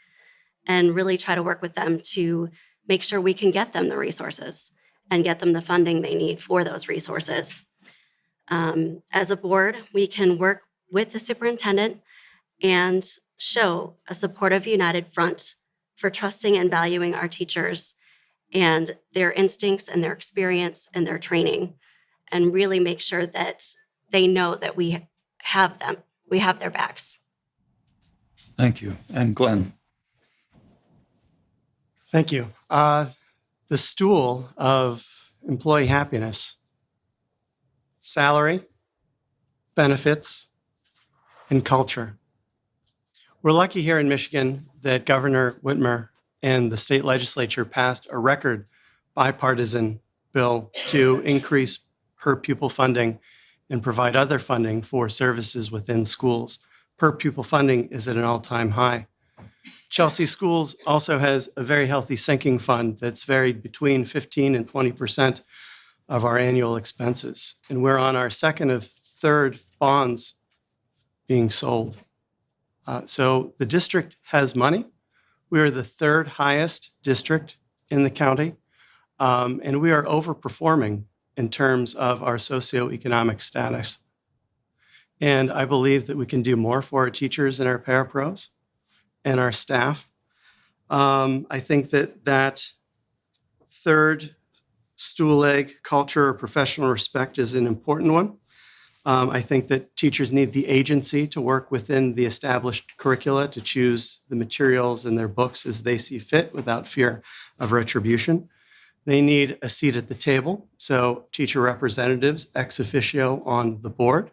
and really try to work with them to make sure we can get them the resources and get them the funding they need for those resources. As a board, we can work with the superintendent and show a supportive, united front for trusting and valuing our teachers and their instincts and their experience and their training, and really make sure that they know that we have them, we have their backs. Thank you. And Glenn. Thank you. The stool of employee happiness: salary, benefits, and culture. We're lucky here in Michigan that Governor Whitmer and the state legislature passed a record bipartisan bill to increase per pupil funding and provide other funding for services within schools. Per pupil funding is at an all-time high. Chelsea Schools also has a very healthy sinking fund that's varied between 15 and 20% of our annual expenses. And we're on our second of third bonds being sold. So the district has money. We are the third highest district in the county, and we are overperforming in terms of our socioeconomic status. And I believe that we can do more for our teachers and our parapros and our staff. I think that third stool leg, culture or professional respect, is an important one. I think that teachers need the agency to work within the established curricula to choose the materials in their books as they see fit without fear of retribution. They need a seat at the table, so teacher representatives ex officio on the board.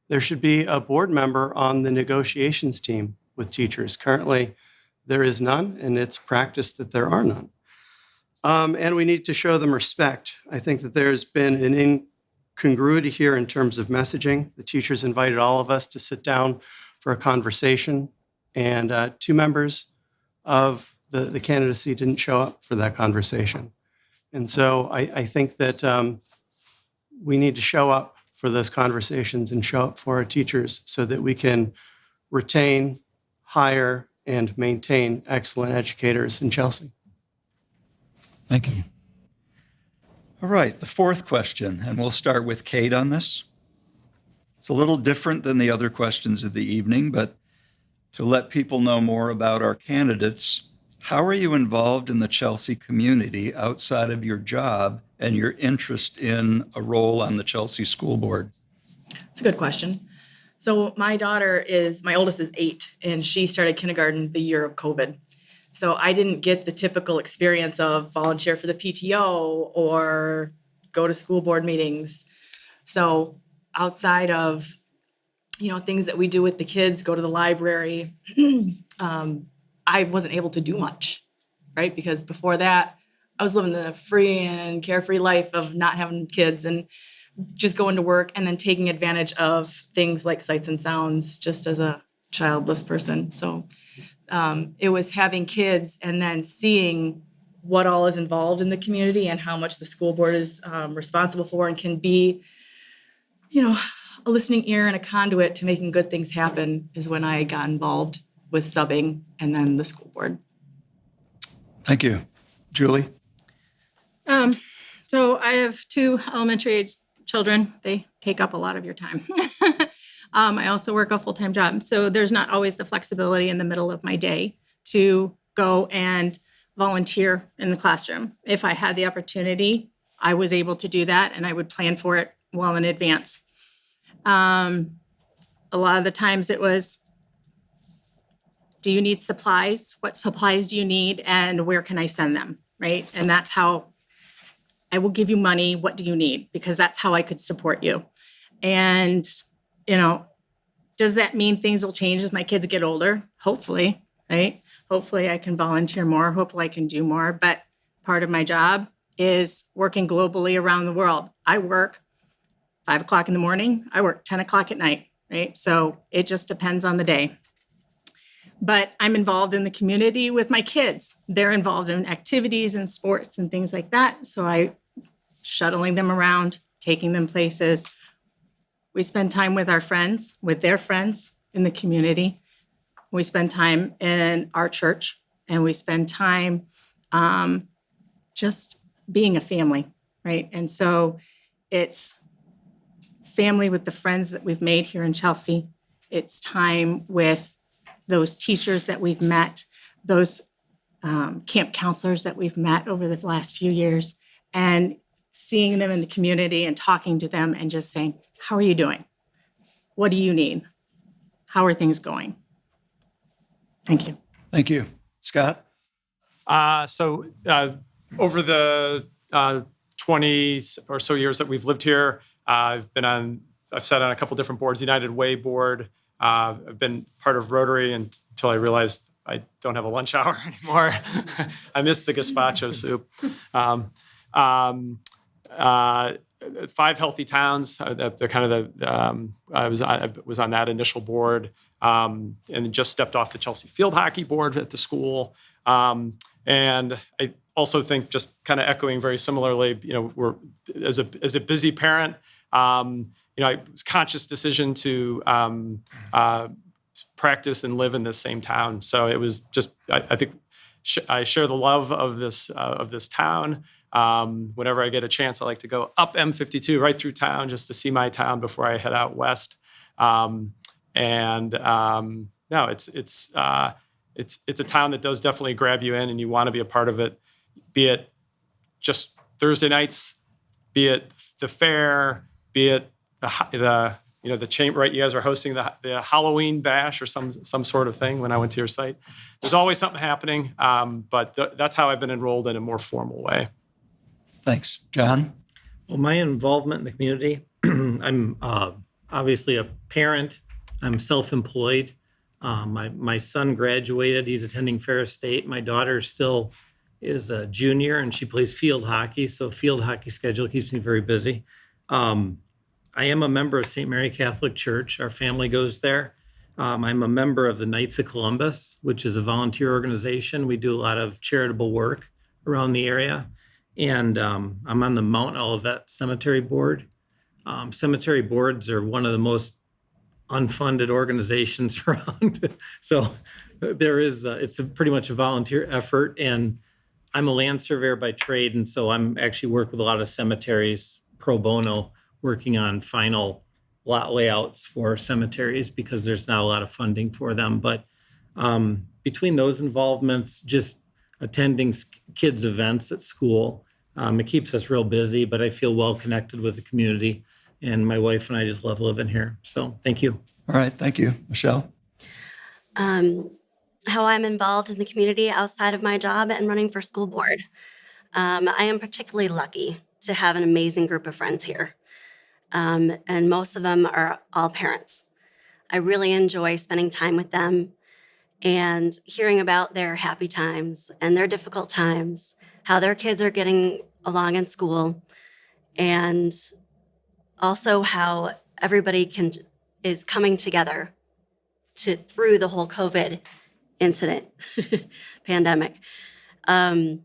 There should be a board member on the negotiations team with teachers. Currently, there is none, and it's practice that there are none. And we need to show them respect. I think that there's been an incongruity here in terms of messaging. The teachers invited all of us to sit down for a conversation, and 2 members of the candidacy didn't show up for that conversation. And so I think that we need to show up for those conversations and show up for our teachers so that we can retain, hire, and maintain excellent educators in Chelsea. Thank you. All right, the fourth question, and we'll start with Kate on this. It's a little different than the other questions of the evening, but to let people know more about our candidates, how are you involved in the Chelsea community outside of your job and your interest in a role on the Chelsea School Board? It's a good question. So my oldest is 8, and she started kindergarten the year of COVID. So I didn't get the typical experience of volunteer for the PTO or go to school board meetings. So outside of, things that we do with the kids, go to the library, I wasn't able to do much, right? Because before that, I was living the free and carefree life of not having kids and just going to work and then taking advantage of things like sights and sounds just as a childless person. So it was having kids and then seeing what all is involved in the community and how much the school board is responsible for and can be, a listening ear and a conduit to making good things happen is when I got involved with subbing and then the school board. Thank you. Julie? So I have 2 elementary age children. They take up a lot of your time. I also work a full-time job. So there's not always the flexibility in the middle of my day to go and volunteer in the classroom. If I had the opportunity, I was able to do that and I would plan for it well in advance. A lot of the times it was, do you need supplies? What supplies do you need and where can I send them, right? And that's how I will give you money. What do you need? Because that's how I could support you. And, does that mean things will change as my kids get older? Hopefully, right? Hopefully I can volunteer more. Hopefully I can do more. But part of my job is working globally around the world. I work 5 o'clock in the morning. I work 10 o'clock at night, right? So it just depends on the day. But I'm involved in the community with my kids. They're involved in activities and sports and things like that. So I shuttling them around, taking them places. We spend time with our friends, with their friends in the community. We spend time in our church, and we spend time just being a family, right? And so it's family with the friends that we've made here in Chelsea. It's time with those teachers that we've met, those camp counselors that we've met over the last few years, and seeing them in the community and talking to them and just saying, how are you doing? What do you need? How are things going? Thank you. Thank you. Scott? So over the 20 or so years that we've lived here, I've sat on a couple different boards, United Way board. I've been part of Rotary until I realized I don't have a lunch hour anymore. I miss the gazpacho soup. 5 Healthy Towns. I was on that initial board, and just stepped off the Chelsea Field Hockey board at the school. And I also think, just kind of echoing very similarly, we're as a busy parent. It was a conscious decision to practice and live in the same town. So it was just, I think I share the love of this town. Whenever I get a chance, I like to go up M52 right through town just to see my town before I head out west. No, it's a town that does definitely grab you in, and you want to be a part of it. Be it just Thursday nights, be it the fair, be it the chamber. Right, you guys are hosting the Halloween bash or some sort of thing. When I went to your site, there's always something happening. But that's how I've been enrolled in a more formal way. Thanks. John? Well, my involvement in the community, I'm obviously a parent. I'm self-employed. My son graduated. He's attending Ferris State. My daughter still is a junior, and she plays field hockey. So field hockey schedule keeps me very busy. I am a member of St. Mary Catholic Church. Our family goes there. I'm a member of the Knights of Columbus, which is a volunteer organization. We do a lot of charitable work around the area. And I'm on the Mount Olivet Cemetery Board. Cemetery boards are one of the most unfunded organizations around. So it's pretty much a volunteer effort. And I'm a land surveyor by trade. And so I'm actually work with a lot of cemeteries pro bono, working on final lot layouts for cemeteries because there's not a lot of funding for them. But between those involvements, just attending kids' events at school, it keeps us real busy, but I feel well connected with the community. And my wife and I just love living here. So thank you. All right, thank you. Michelle? How I'm involved in the community outside of my job and running for school board. I am particularly lucky to have an amazing group of friends here. And most of them are all parents. I really enjoy spending time with them and hearing about their happy times and their difficult times, how their kids are getting along in school, and also how everybody is coming together through the whole COVID incident, pandemic. I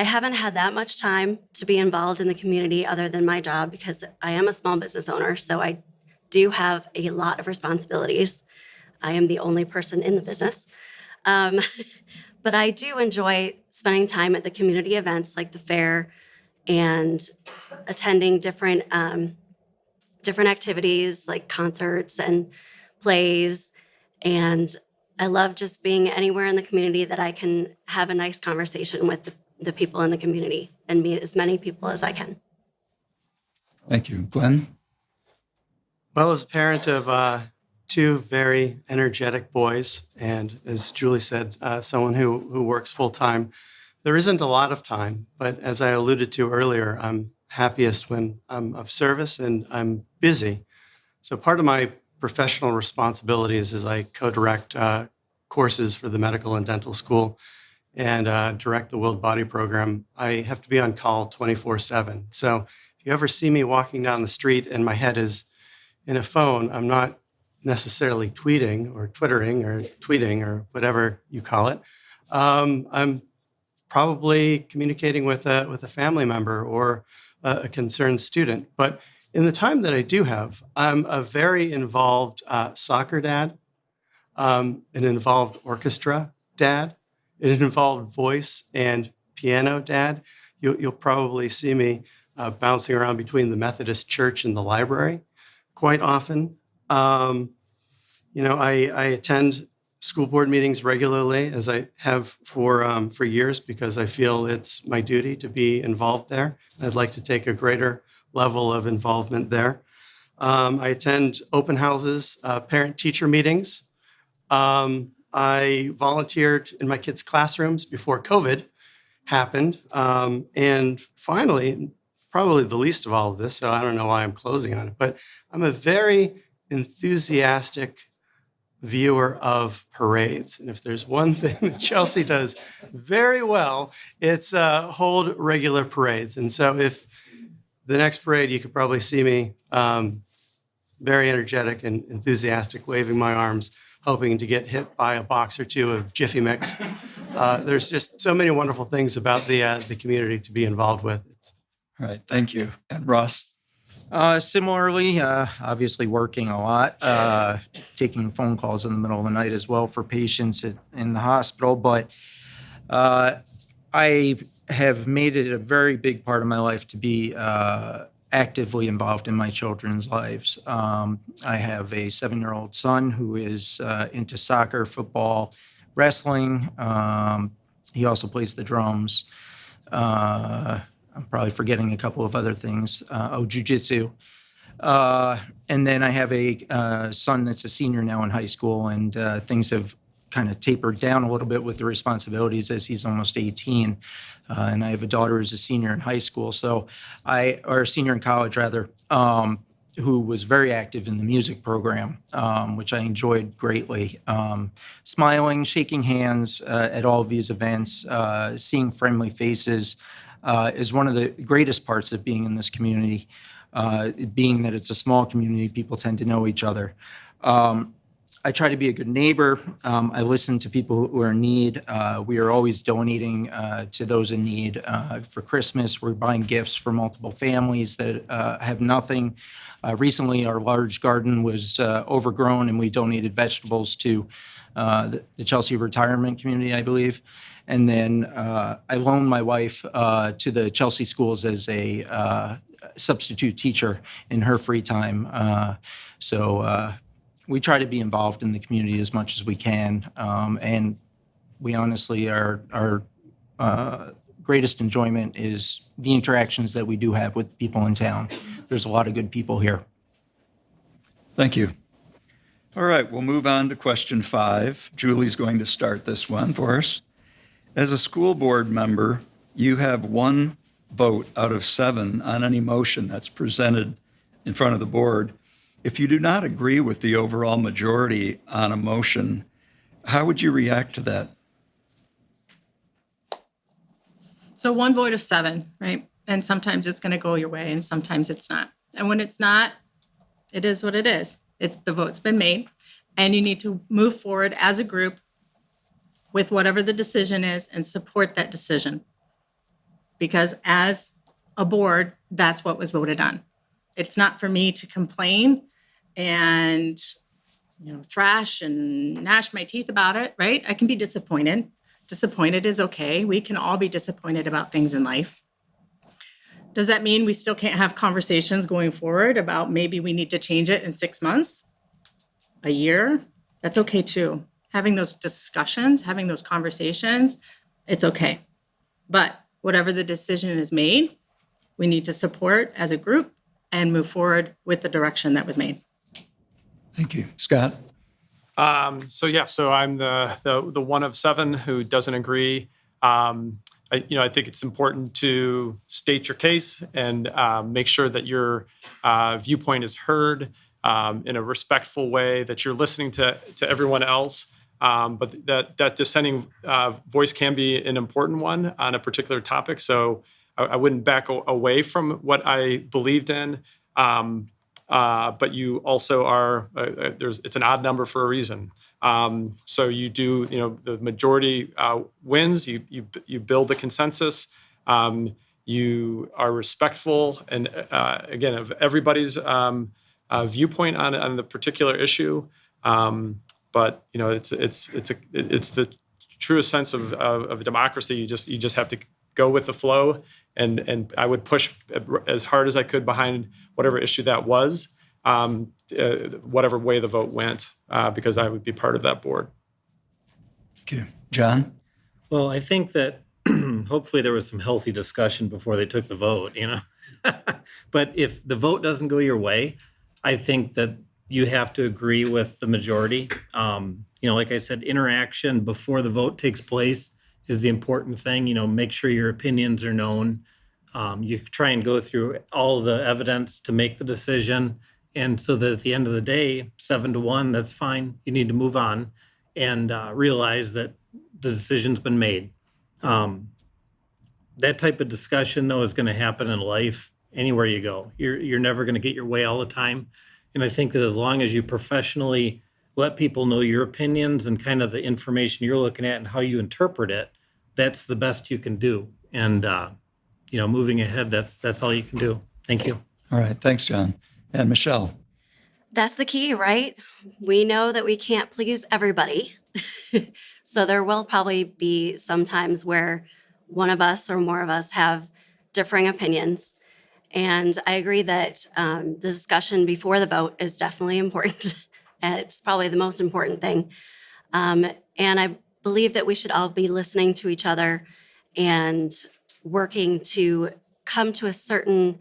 haven't had that much time to be involved in the community other than my job because I am a small business owner, so I do have a lot of responsibilities. I am the only person in the business. But I do enjoy spending time at the community events like the fair and attending different activities like concerts and plays. And I love just being anywhere in the community that I can have a nice conversation with the people in the community and meet as many people as I can. Thank you. Glenn? Well, as a parent of two very energetic boys, and as Julie said, someone who works full time, there isn't a lot of time. But as I alluded to earlier, I'm happiest when I'm of service and I'm busy. So part of my professional responsibilities is I co-direct courses for the medical and dental school and direct the Willed Body program. I have to be on call 24/7. So if you ever see me walking down the street and my head is in a phone, I'm not necessarily tweeting or twittering or tweeting or whatever you call it. I'm probably communicating with a family member or a concerned student. But in the time that I do have, I'm a very involved soccer dad, an involved orchestra dad, an involved voice and piano dad. You'll probably see me bouncing around between the Methodist church and the library quite often. I attend school board meetings regularly, as I have for years, because I feel it's my duty to be involved there. I'd like to take a greater level of involvement there. I attend open houses, parent-teacher meetings. I volunteered in my kids' classrooms before COVID happened. And finally, probably the least of all of this, so I don't know why I'm closing on it, but I'm a very enthusiastic viewer of parades. And if there's one thing that Chelsea does very well, it's hold regular parades. And so if the next parade, you could probably see me very energetic and enthusiastic, waving my arms, hoping to get hit by a box or two of Jiffy Mix. There's just so many wonderful things about the community to be involved with. All right, thank you. And Ross? Similarly, obviously working a lot, taking phone calls in the middle of the night as well for patients in the hospital. But I have made it a very big part of my life to be actively involved in my children's lives. I have a 7-year-old son who is into soccer, football, wrestling. He also plays the drums. I'm probably forgetting a couple of other things. Jiu-jitsu. And then I have a son that's a senior now in high school, and things have kind of tapered down a little bit with the responsibilities as he's almost 18. And I have a daughter who's a senior in high school, or senior in college rather, who was very active in the music program, which I enjoyed greatly. Smiling, shaking hands at all of these events, seeing friendly faces is one of the greatest parts of being in this community. Being that it's a small community, people tend to know each other. I try to be a good neighbor. I listen to people who are in need. We are always donating to those in need. For Christmas, we're buying gifts for multiple families that have nothing. Recently, our large garden was overgrown, and we donated vegetables to the Chelsea retirement community, I believe. And then I loaned my wife to the Chelsea schools as a substitute teacher in her free time. We try to be involved in the community as much as we can. And we honestly, our greatest enjoyment is the interactions that we do have with people in town. There's a lot of good people here. Thank you. All right, we'll move on to question 5. Julie's going to start this one for us. As a school board member, you have 1 vote out of 7 on any motion that's presented in front of the board. If you do not agree with the overall majority on a motion, how would you react to that? So 1 vote of 7, right? And sometimes it's going to go your way and sometimes it's not. And when it's not, it is what it is. It's the vote's been made and you need to move forward as a group with whatever the decision is and support that decision. Because as a board, that's what was voted on. It's not for me to complain and, thrash and gnash my teeth about it, right? I can be disappointed. Disappointed is okay. We can all be disappointed about things in life. Does that mean we still can't have conversations going forward about maybe we need to change it in 6 months, a year? That's okay too. Having those discussions, having those conversations, it's okay. But whatever the decision is made, we need to support as a group and move forward with the direction that was made. Thank you. Scott? So I'm the 1 of 7 who doesn't agree. I think it's important to state your case and make sure that your viewpoint is heard in a respectful way, that you're listening to everyone else. But that dissenting voice can be an important one on a particular topic. So I wouldn't back away from what I believed in. But you also are, it's an odd number for a reason. So you do, the majority wins, you build the consensus, you are respectful and again, of everybody's viewpoint on the particular issue. But it's the truest sense of a democracy. You just have to go with the flow. And I would push as hard as I could behind whatever issue that was, whatever way the vote went, because I would be part of that board. Thank you. John? Well, I think that hopefully there was some healthy discussion before they took the vote, But if the vote doesn't go your way, I think that you have to agree with the majority. Like I said, interaction before the vote takes place is the important thing. Make sure your opinions are known. You try and go through all the evidence to make the decision. And so that at the end of the day, 7-1, that's fine. You need to move on and realize that the decision's been made. That type of discussion, though, is going to happen in life anywhere you go. You're never going to get your way all the time. And I think that as long as you professionally let people know your opinions and kind of the information you're looking at and how you interpret it, that's the best you can do. And, moving ahead, that's all you can do. Thank you. All right. Thanks, John. And Michelle? That's the key, right? We know that we can't please everybody. So there will probably be some times where one of us or more of us have differing opinions. And I agree that the discussion before the vote is definitely important. And it's probably the most important thing. And I believe that we should all be listening to each other and working to come to a certain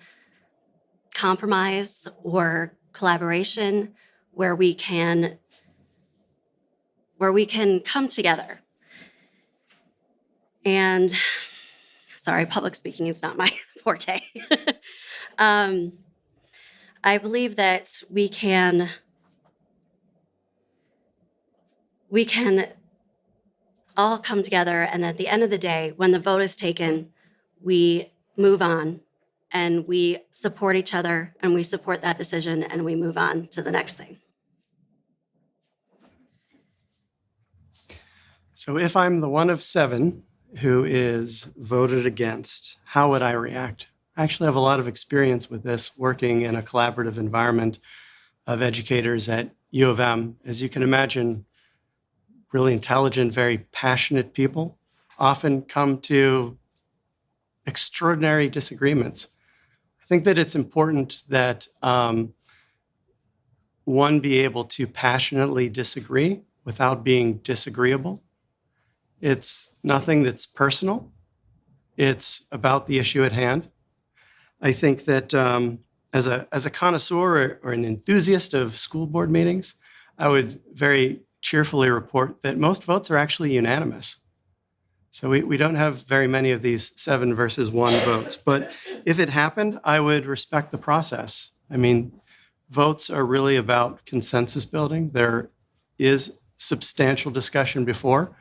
compromise or collaboration where we can come together. And sorry, public speaking is not my forte. I believe that we can all come together, and at the end of the day, when the vote is taken, we move on and we support each other and we support that decision and we move on to the next thing. So if I'm the one of 7 who is voted against, how would I react? I actually have a lot of experience with this, working in a collaborative environment of educators at U of M. As you can imagine, really intelligent, very passionate people often come to extraordinary disagreements. I think that it's important that one be able to passionately disagree without being disagreeable. It's nothing that's personal. It's about the issue at hand. I think that as a connoisseur or an enthusiast of school board meetings, I would very cheerfully report that most votes are actually unanimous. So we don't have very many of these 7 versus 1 votes. But if it happened, I would respect the process. I mean, votes are really about consensus building. There is substantial discussion before.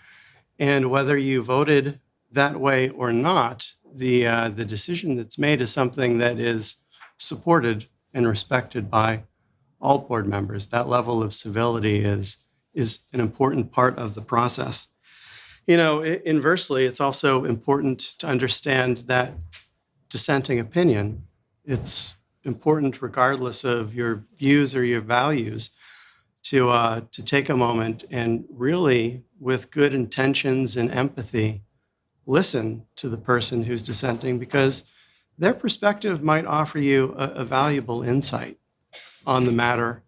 And whether you voted that way or not, the decision that's made is something that is supported and respected by all board members. That level of civility is an important part of the process. You know, inversely, it's also important to understand that dissenting opinion, it's important regardless of your views or your values to take a moment and really, with good intentions and empathy, listen to the person who's dissenting, because their perspective might offer you a valuable insight on the matter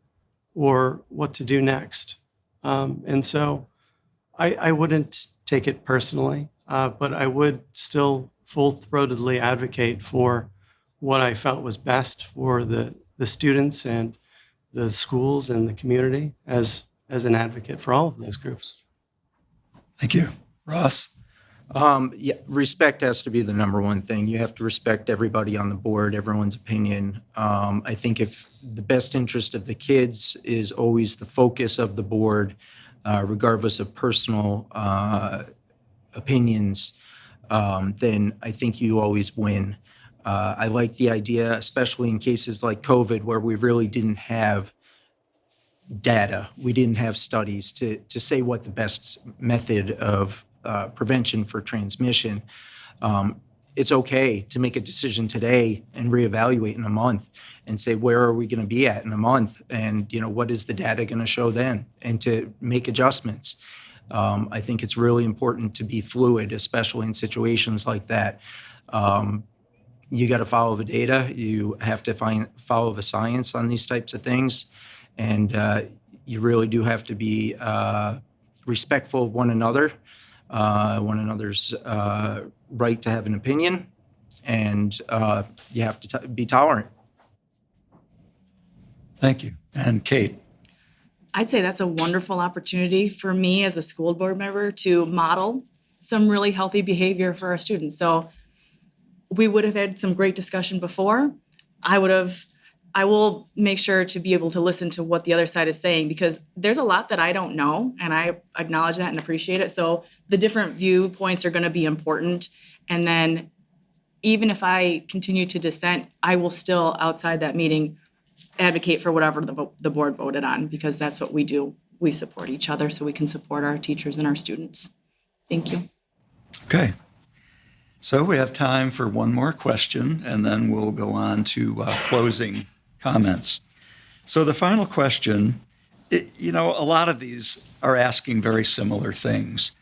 or what to do next. And so I wouldn't take it personally, but I would still full-throatedly advocate for what I felt was best for the students and the schools and the community as an advocate for all of those groups. Thank you. Ross? Yeah, respect has to be the number one thing. You have to respect everybody on the board, everyone's opinion. I think if the best interest of the kids is always the focus of the board, regardless of personal opinions, then I think you always win. I like the idea, especially in cases like COVID, where we really didn't have data. We didn't have studies to say what the best method of prevention for transmission. It's okay to make a decision today and reevaluate in a month and say, where are we going to be at in a month? And, you know, what is the data going to show then? And to make adjustmts. I think it's really important to be fluid, especially in situations like that. You got to follow the data. You have to follow the science on these types of things. And you really do have to be respectful of one another's right to have an opinion, and you have to be tolerant. Thank you. And Kate? I'd say that's a wonderful opportunity for me as a school board member to model some really healthy behavior for our students. So we would have had some great discussion before. I will make sure to be able to listen to what the other side is saying, because there's a lot that I don't know, and I acknowledge that and appreciate it. So the different viewpoints are going to be important. And then even if I continue to dissent, I will still, outside that meeting, advocate for whatever the board voted on, because that's what we do. We support each other so we can support our teachers and our students. Thank you. Okay. So we have time for one more question, and then we'll go on to closing comments. So the final question, a lot of these are asking very similar things,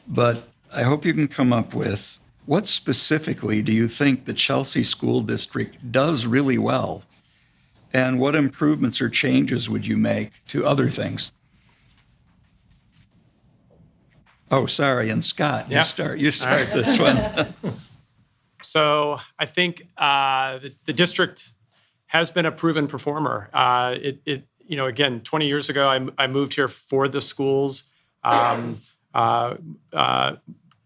but I hope you can come up with, what specifically do you think the Chelsea School District does really well? And what improvements or changes would you make to other things? Oh, sorry, and Scott, Yes. you start this one. So I think the district has been a proven performer. Again, 20 years ago, I moved here for the schools. My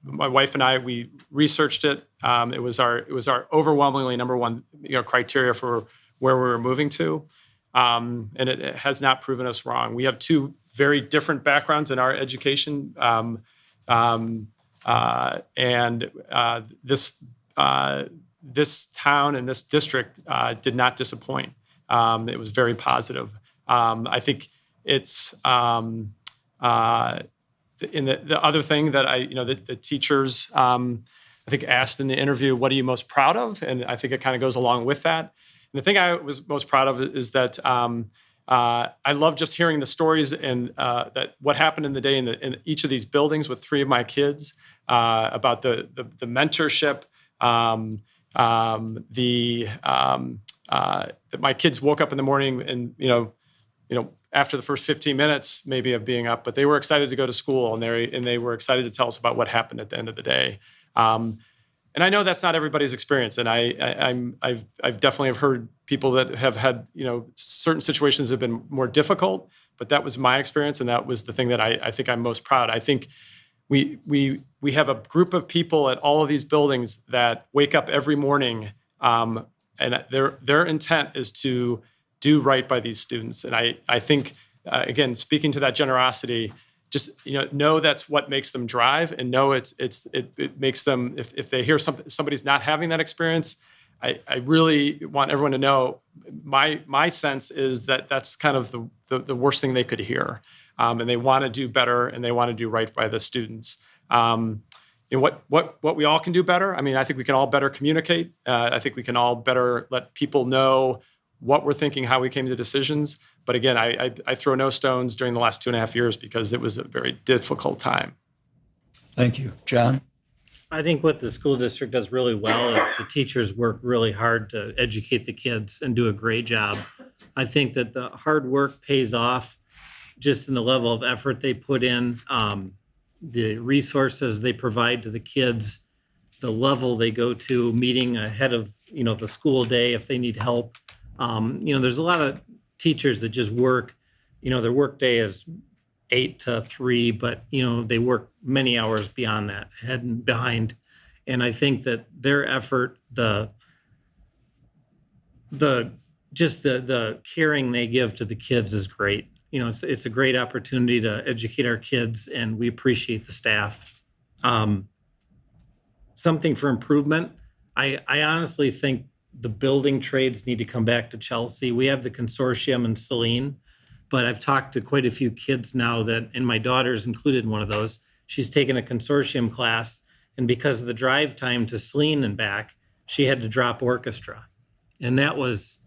wife and I, we researched it. It was our overwhelmingly number one criteria for where we were moving to, and it has not proven us wrong. We have two very different backgrounds in our education, this town and this district did not disappoint. It was very positive. I think it's the other thing that the teachers, I think, asked in the interview, what are you most proud of? And I think it kind of goes along with that. And the thing I was most proud of is that I love just hearing the stories and that what happened in the day in each of these buildings with 3 of my kids, about the mentorship, that my kids woke up in the morning and, after the first 15 minutes maybe of being up, but they were excited to go to school, and they were excited to tell us about what happened at the end of the day. And I know that's not everybody's experience, and I've definitely have heard people that have had certain situations have been more difficult, but that was my experience, and that was the thing that I think I'm most proud. I think we have a group of people at all of these buildings that wake up every morning, and their intent is to do right by these students. And I think, again, speaking to that generosity, just know that's what makes them drive, and know it makes them, if they hear somebody's not having that experience, I really want everyone to know my sense is that that's kind of the worst thing they could hear, and they want to do better, and they want to do right by the students. What we all can do better. I mean, I think we can all better communicate. I think we can all better let people know what we're thinking, how we came to decisions. But again, I throw no stones during the last 2.5 years because it was a very difficult time. Thank you. John? I think what the school district does really well is the teachers work really hard to educate the kids and do a great job. I think that the hard work pays off just in the level of effort they put in, the resources they provide to the kids, the level they go to, meeting ahead of the school day if they need help. There's a lot of teachers that just work, their work day is 8 to 3, but they work many hours beyond that, ahead and behind. And I think that their effort, the caring they give to the kids is great. It's a great opportunity to educate our kids, and we appreciate the staff. Something for improvement. I honestly think the building trades need to come back to Chelsea. We have the consortium in Saline, but I've talked to quite a few kids now and my daughter's included in one of those. She's taken a consortium class, and because of the drive time to Saline and back, she had to drop orchestra. And that was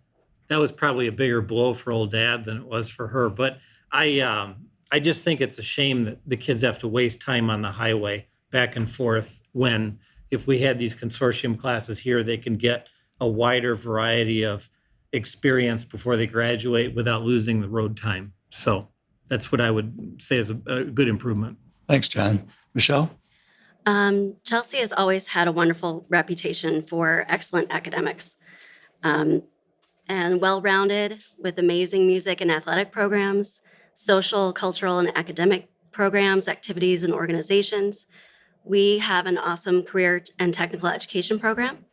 probably a bigger blow for old Dad than it was for her. But I just think it's a shame that the kids have to waste time on the highway back and forth, when if we had these consortium classes here, they can get a wider variety of experience before they graduate without losing the road time. So that's what I would say is a good improvement. Thanks, John. Michelle? Chelsea has always had a wonderful reputation for excellent academics, and well-rounded with amazing music and athletic programs, social, cultural, and academic programs, activities, and organizations. We have an awesome career and technical education program,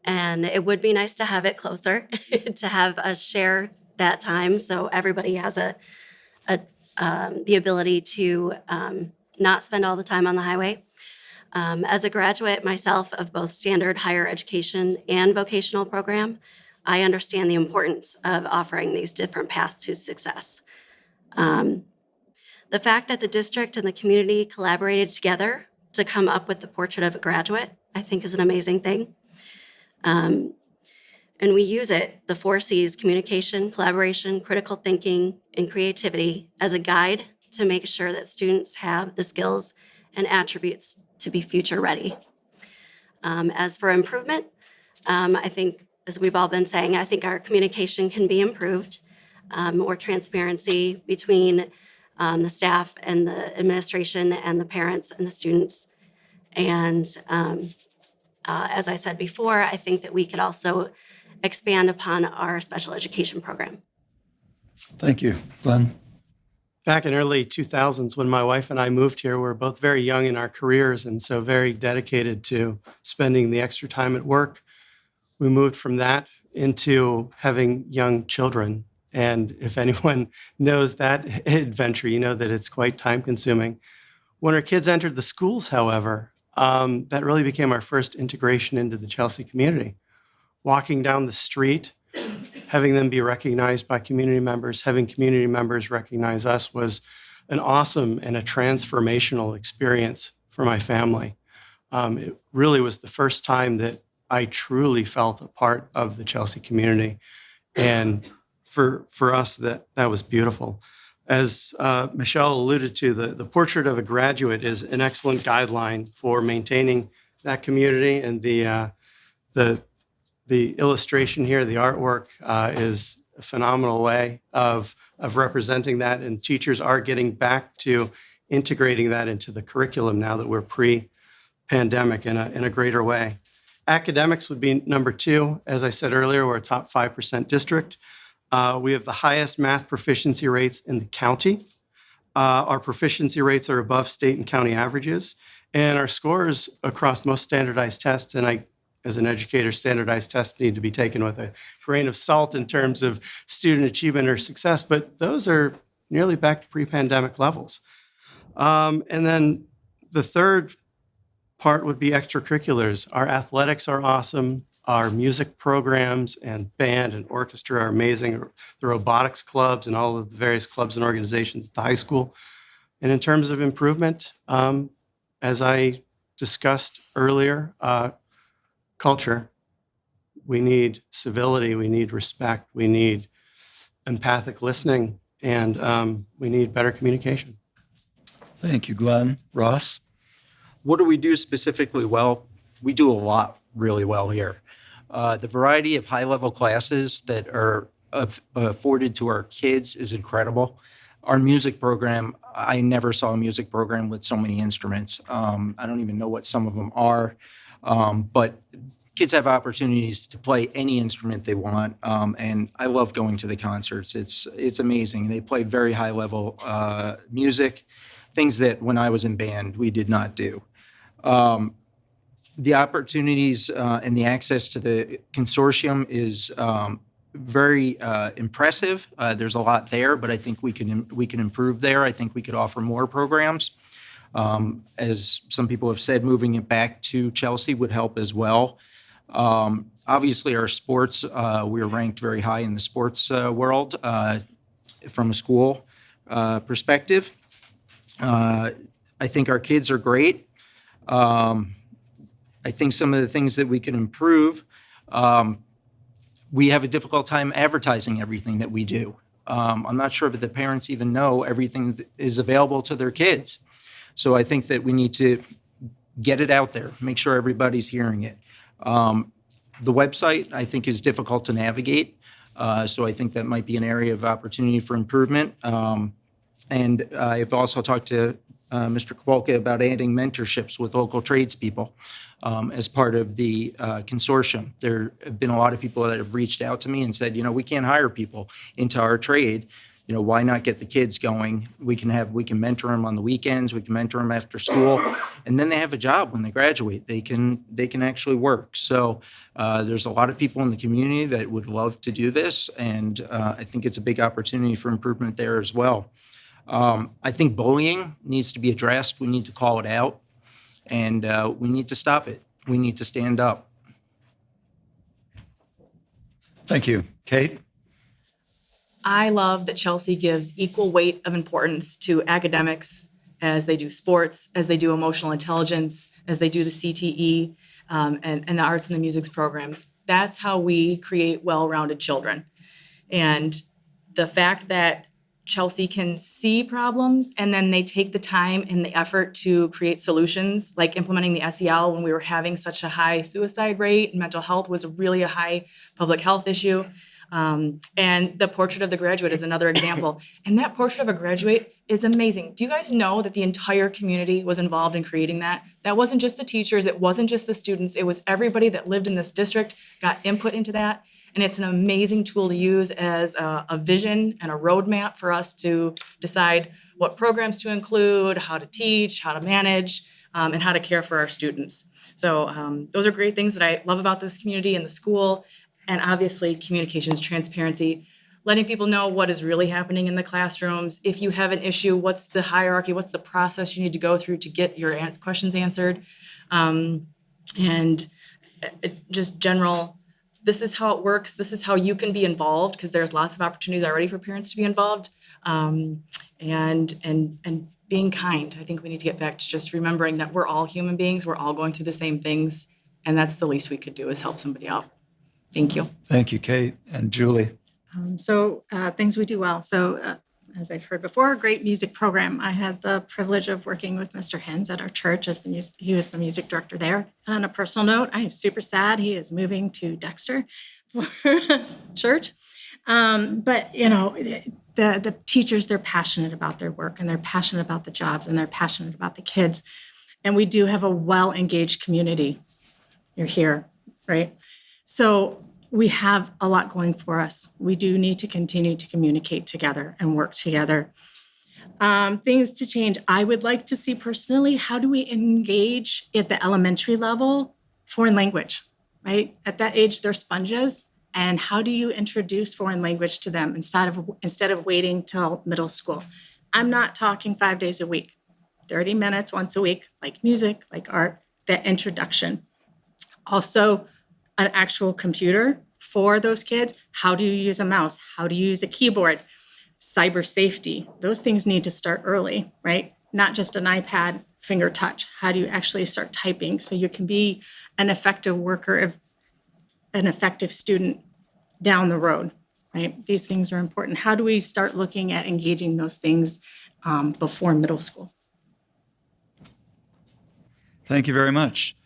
and it would be nice to have it closer, to have us share that time so everybody has the ability to not spend all the time on the highway. As a graduate myself of both standard higher education and vocational program, I understand the importance of offering these different paths to success. The fact that the district and the community collaborated together to come up with the portrait of a graduate, I think is an amazing thing. And we use it, the 4 C's: communication, collaboration, critical thinking, and creativity, as a guide to make sure that students have the skills and attributes to be future ready. As for improvement, I think, as we've all been saying, I think our communication can be improved, more transparency between the staff and the administration and the parents and the students. And as I said before, I think that we could also expand upon our special education program. Thank you. Glenn? Back in early 2000s, when my wife and I moved here, we were both very young in our careers and so very dedicated to spending the extra time at work. We moved from that into having young children. And if anyone knows that adventure, you know that it's quite time consuming. When our kids entered the schools, however, that really became our first integration into the Chelsea community. Walking down the street, having them be recognized by community members, having community members recognize us was an awesome and a transformational experience for my family. It really was the first time that I truly felt a part of the Chelsea community. And for us, that was beautiful. As Michelle alluded to, the portrait of a graduate is an excellent guideline for maintaining that community. And the illustration here, the artwork, is a phenomenal way of representing that. And teachers are getting back to integrating that into the curriculum now that we're pre-pandemic in a greater way. Academics would be number 2. As I said earlier, we're a top 5% district. We have the highest math proficiency rates in the county. Our proficiency rates are above state and county averages. And our scores across most standardized tests, and as an educator, standardized tests need to be taken with a grain of salt in terms of student achievement or success, but those are nearly back to pre-pandemic levels. And then the third part would be extracurriculars. Our athletics are awesome. Our music programs and band and orchestra are amazing. The robotics clubs and all of the various clubs and organizations at the high school. And in terms of improvement, as I discussed earlier, culture, we need civility, we need respect, we need empathic listening, and we need better communication. Thank you, Glenn. Ross? What do we do specifically well? We do a lot really well here. The variety of high-level classes that are afforded to our kids is incredible. Our music program, I never saw a music program with so many instruments. I don't even know what some of them are, but kids have opportunities to play any instrument they want, and I love going to the concerts. It's amazing. They play very high-level music, things that when I was in band we did not do. The opportunities and the access to the consortium is very impressive. There's a lot there, but I think we can improve there. I think we could offer more programs. As some people have said, moving it back to Chelsea would help as well. Obviously, our sports, we're ranked very high in the sports world from a school perspective. I think our kids are great. I think some of the things that we can improve, we have a difficult time advertising everything that we do. I'm not sure that the parents even know everything that is available to their kids. So I think that we need to get it out there, make sure everybody's hearing it. The website, I think, is difficult to navigate. So I think that might be an area of opportunity for improvement. And I've also talked to Mr. Kapolka about adding mentorships with local tradespeople as part of the consortium. There have been a lot of people that have reached out to me and said, we can't hire people into our trade. Why not get the kids going? We can mentor them on the weekends. We can mentor them after school, and then they have a job when they graduate. They can actually work. So there's a lot of people in the community that would love to do this, and I think it's a big opportunity for improvement there as well. I think bullying needs to be addressed. We need to call it out, and we need to stop it. We need to stand up. Thank you. Kate? I love that Chelsea gives equal weight of importance to academics as they do sports, as they do emotional intelligence, as they do the CTE, and the arts and the music programs. That's how we create well-rounded children. And the fact that Chelsea can see problems and then they take the time and the effort to create solutions, like implementing the SEL when we were having such a high suicide rate, and mental health was really a high public health issue. And the portrait of the graduate is another example. And that portrait of a graduate is amazing. Do you guys know that the entire community was involved in creating that? That wasn't just the teachers, it wasn't just the students, it was everybody that lived in this district got input into that. And it's an amazing tool to use as a vision and a roadmap for us to decide what programs to include, how to teach, how to manage, and how to care for our students. So those are great things that I love about this community and the school. And obviously, communications, transparency, letting people know what is really happening in the classrooms. If you have an issue, what's the hierarchy? What's the process you need to go through to get your questions answered? And just general, this is how it works. This is how you can be involved, because there's lots of opportunities already for parents to be involved. and being kind. I think we need to get back to just remembering that we're all human beings. We're all going through the same things, and that's the least we could do is help somebody out. Thank you. Thank you, Kate. And Julie? Things we do well. As I've heard before, great music program. I had the privilege of working with Mr. Hens at our church as he was the music director there. And on a personal note, I am super sad he is moving to Dexter for church. But the teachers, they're passionate about their work and they're passionate about the jobs and they're passionate about the kids. And we do have a well-engaged community. You're here, right? So we have a lot going for us. We do need to continue to communicate together and work together. Things to change. I would like to see personally, how do we engage at the elementary level foreign language, right? At that age, they're sponges. And how do you introduce foreign language to them instead of waiting till middle school? I'm not talking 5 days a week, 30 minutes once a week, like music, like art, that introduction. Also, an actual computer for those kids. How do you use a mouse? How do you use a keyboard? Cyber safety. Those things need to start early, right? Not just an iPad, finger touch. How do you actually start typing so you can be an effective worker, an effective student down the road, right? These things are important. How do we start looking at engaging those things before middle school? Thank you very much.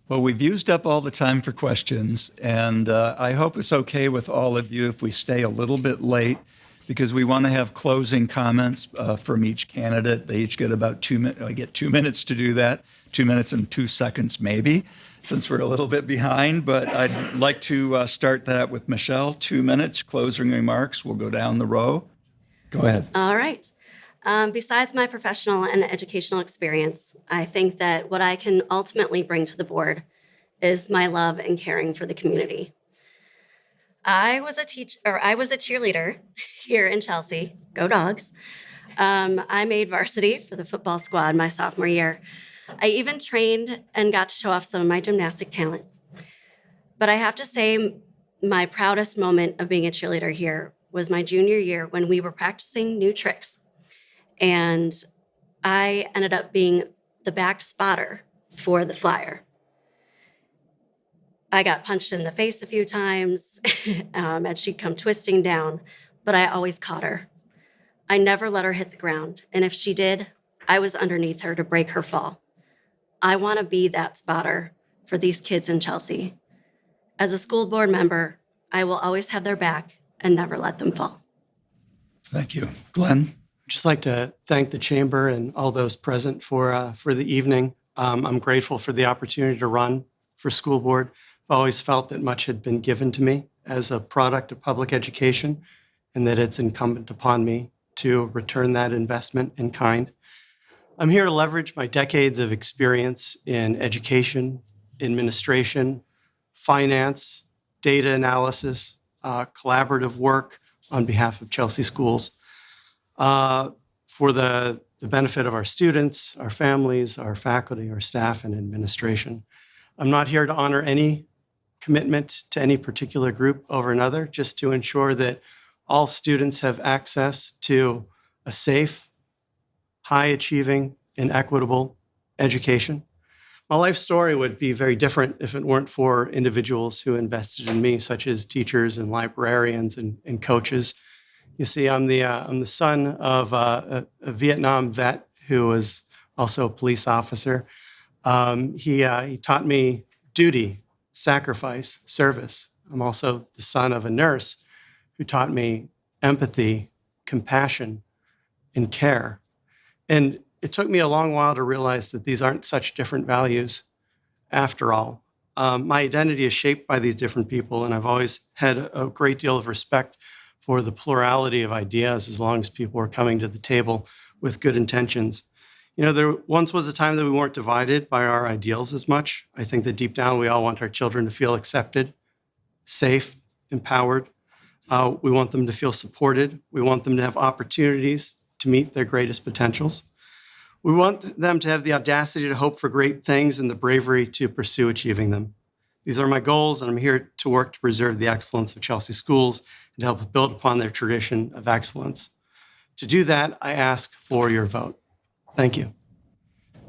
Well, we've used up all the time for questions, and I hope it's okay with all of you if we stay a little bit late, because we want to have closing comments from each candidate. They each get about 2 minutes. I get 2 minutes to do that, 2 minutes and 2 seconds maybe, since we're a little bit behind. But I'd like to start that with Michelle, 2 minutes, closing remarks. We'll go down the row. Go ahead. All right. Besides my professional and educational experience, I think that what I can ultimately bring to the board is my love and caring for the community. I was a cheerleader here in Chelsea. Go Dogs. I made varsity for the football squad my sophomore year. I even trained and got to show off some of my gymnastic talent. But I have to say, my proudest moment of being a cheerleader here was my junior year when we were practicing new tricks. And I ended up being the back spotter for the flyer. I got punched in the face a few times and she'd come twisting down, but I always caught her. I never let her hit the ground. And if she did, I was underneath her to break her fall. I want to be that spotter for these kids in Chelsea. As a school board member, I will always have their back and never let them fall. Thank you. Glenn? I'd just like to thank the chamber and all those present for the evening. I'm grateful for the opportunity to run for school board. I've always felt that much had been given to me as a product of public education, and that it's incumbent upon me to return that investment in kind. I'm here to leverage my decades of experience in education, administration, finance, data analysis, collaborative work on behalf of Chelsea schools for the benefit of our students, our families, our faculty, our staff, and administration. I'm not here to honor any commitment to any particular group over another, just to ensure that all students have access to a safe, high-achieving, and equitable education. My life story would be very different if it weren't for individuals who invested in me, such as teachers and librarians and coaches. You see, I'm the son of a Vietnam vet who was also a police officer. He taught me duty, sacrifice, service. I'm also the son of a nurse who taught me empathy, compassion, and care. And it took me a long while to realize that these aren't such different values after all. My identity is shaped by these different people, and I've always had a great deal of respect for the plurality of ideas as long as people are coming to the table with good intentions. You know, there once was a time that we weren't divided by our ideals as much. I think that deep down, we all want our children to feel accepted, safe, empowered. We want them to feel supported. We want them to have opportunities to meet their greatest potentials. We want them to have the audacity to hope for great things and the bravery to pursue achieving them. These are my goals, and I'm here to work to preserve the excellence of Chelsea schools and to help build upon their tradition of excellence. To do that, I ask for your vote. Thank you.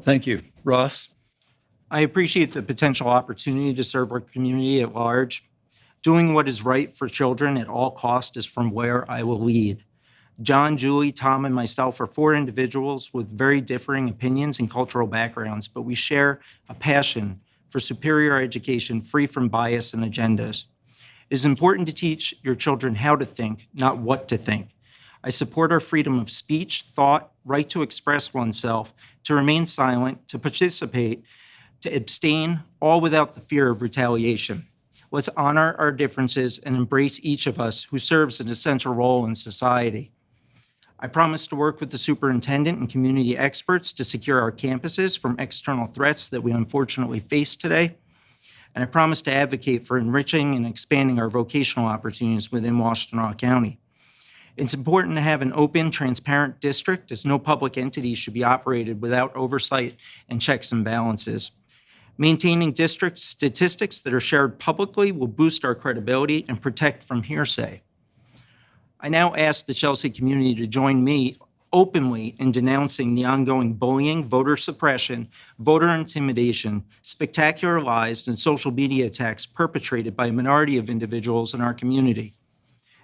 Thank you. Ross? I appreciate the potential opportunity to serve our community at large. Doing what is right for children at all costs is from where I will lead. John, Julie, Tom, and myself are 4 individuals with very differing opinions and cultural backgrounds, but we share a passion for superior education free from bias and agendas. It is important to teach your children how to think, not what to think. I support our freedom of speech, thought, right to express oneself, to remain silent, to participate, to abstain, all without the fear of retaliation. Let's honor our differences and embrace each of us who serves an essential role in society. I promise to work with the superintendent and community experts to secure our campuses from external threats that we unfortunately face today. And I promise to advocate for enriching and expanding our vocational opportunities within Washtenaw County. It's important to have an open, transparent district, as no public entity should be operated without oversight and checks and balances. Maintaining district statistics that are shared publicly will boost our credibility and protect from hearsay. I now ask the Chelsea community to join me openly in denouncing the ongoing bullying, voter suppression, voter intimidation, spectacular lies, and social media attacks perpetrated by a minority of individuals in our community.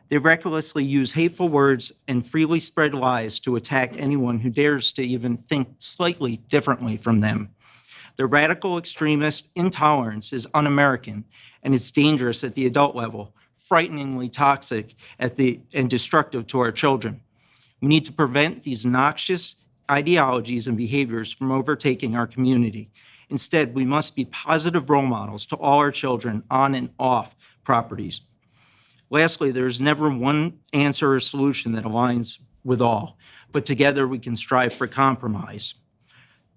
They recklessly use hateful words and freely spread lies to attack anyone who dares to even think slightly differently from them. Their radical extremist intolerance is un-American, and it's dangerous at the adult level, frighteningly toxic and destructive to our children. We need to prevent these noxious ideologies and behaviors from overtaking our community. Instead, we must be positive role models to all our children on and off properties. Lastly, there is never one answer or solution that aligns with all, but together we can strive for compromise.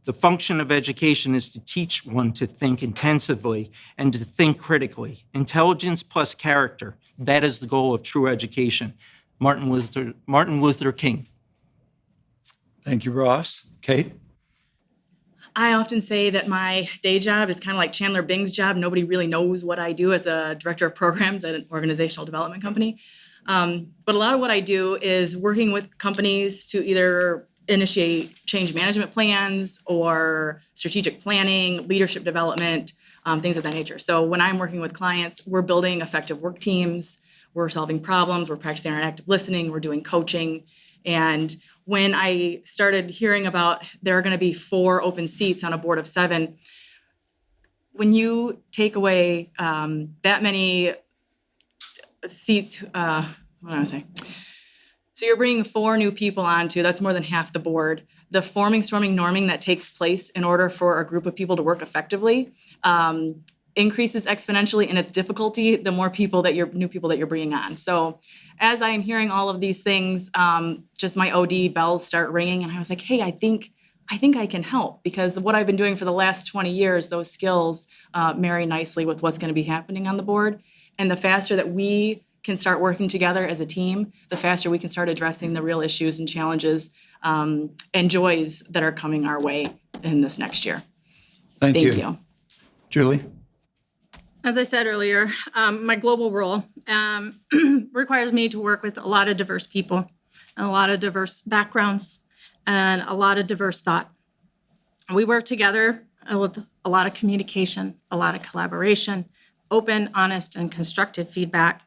The function of education is to teach one to think intensively and to think critically. Intelligence plus character, that is the goal of true education. Martin Luther King. Thank you, Ross. Kate? I often say that my day job is kind of like Chandler Bing's job. Nobody really knows what I do as a director of programs at an organizational development company. But a lot of what I do is working with companies to either initiate change management plans or strategic planning, leadership development, things of that nature. So when I'm working with clients, we're building effective work teams, we're solving problems, we're practicing our active listening, we're doing coaching. And when I started hearing about there are going to be 4 open seats on a board of 7, when you take away that many seats, what do I say? So you're bringing 4 new people onto, that's more than half the board. The forming, storming, norming that takes place in order for a group of people to work effectively increases exponentially in its difficulty the more new people that you're bringing on. So as I'm hearing all of these things, just my OD bells start ringing, and I was like, hey, I think I can help, because what I've been doing for the last 20 years, those skills marry nicely with what's going to be happening on the board. And the faster that we can start working together as a team, the faster we can start addressing the real issues and challenges and joys that are coming our way in this next year. Thank Thank you. Julie? As I said earlier, my global role requires me to work with a lot of diverse people, and a lot of diverse backgrounds, and a lot of diverse thought. We work together with a lot of communication, a lot of collaboration, open, honest, and constructive feedback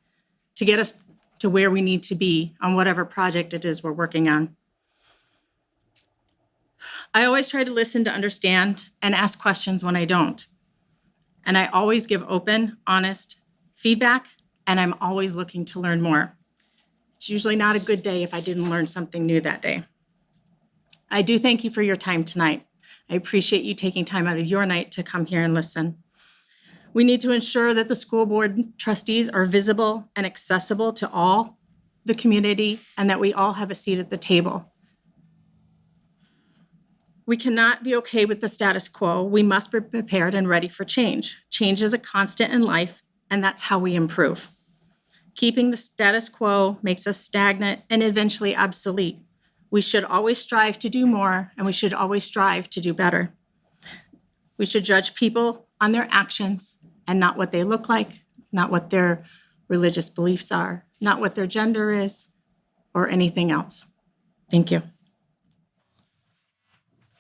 to get us to where we need to be on whatever project it is we're working on. I always try to listen to understand and ask questions when I don't. And I always give open, honest feedback, and I'm always looking to learn more. It's usually not a good day if I didn't learn something new that day. I do thank you for your time tonight. I appreciate you taking time out of your night to come here and listen. We need to ensure that the school board trustees are visible and accessible to all the community, and that we all have a seat at the table. We cannot be okay with the status quo. We must be prepared and ready for change. Change is a constant in life, and that's how we improve. Keeping the status quo makes us stagnant and eventually obsolete. We should always strive to do more, and we should always strive to do better. We should judge people on their actions and not what they look like, not what their religious beliefs are, not what their gender is, or anything else. Thank you.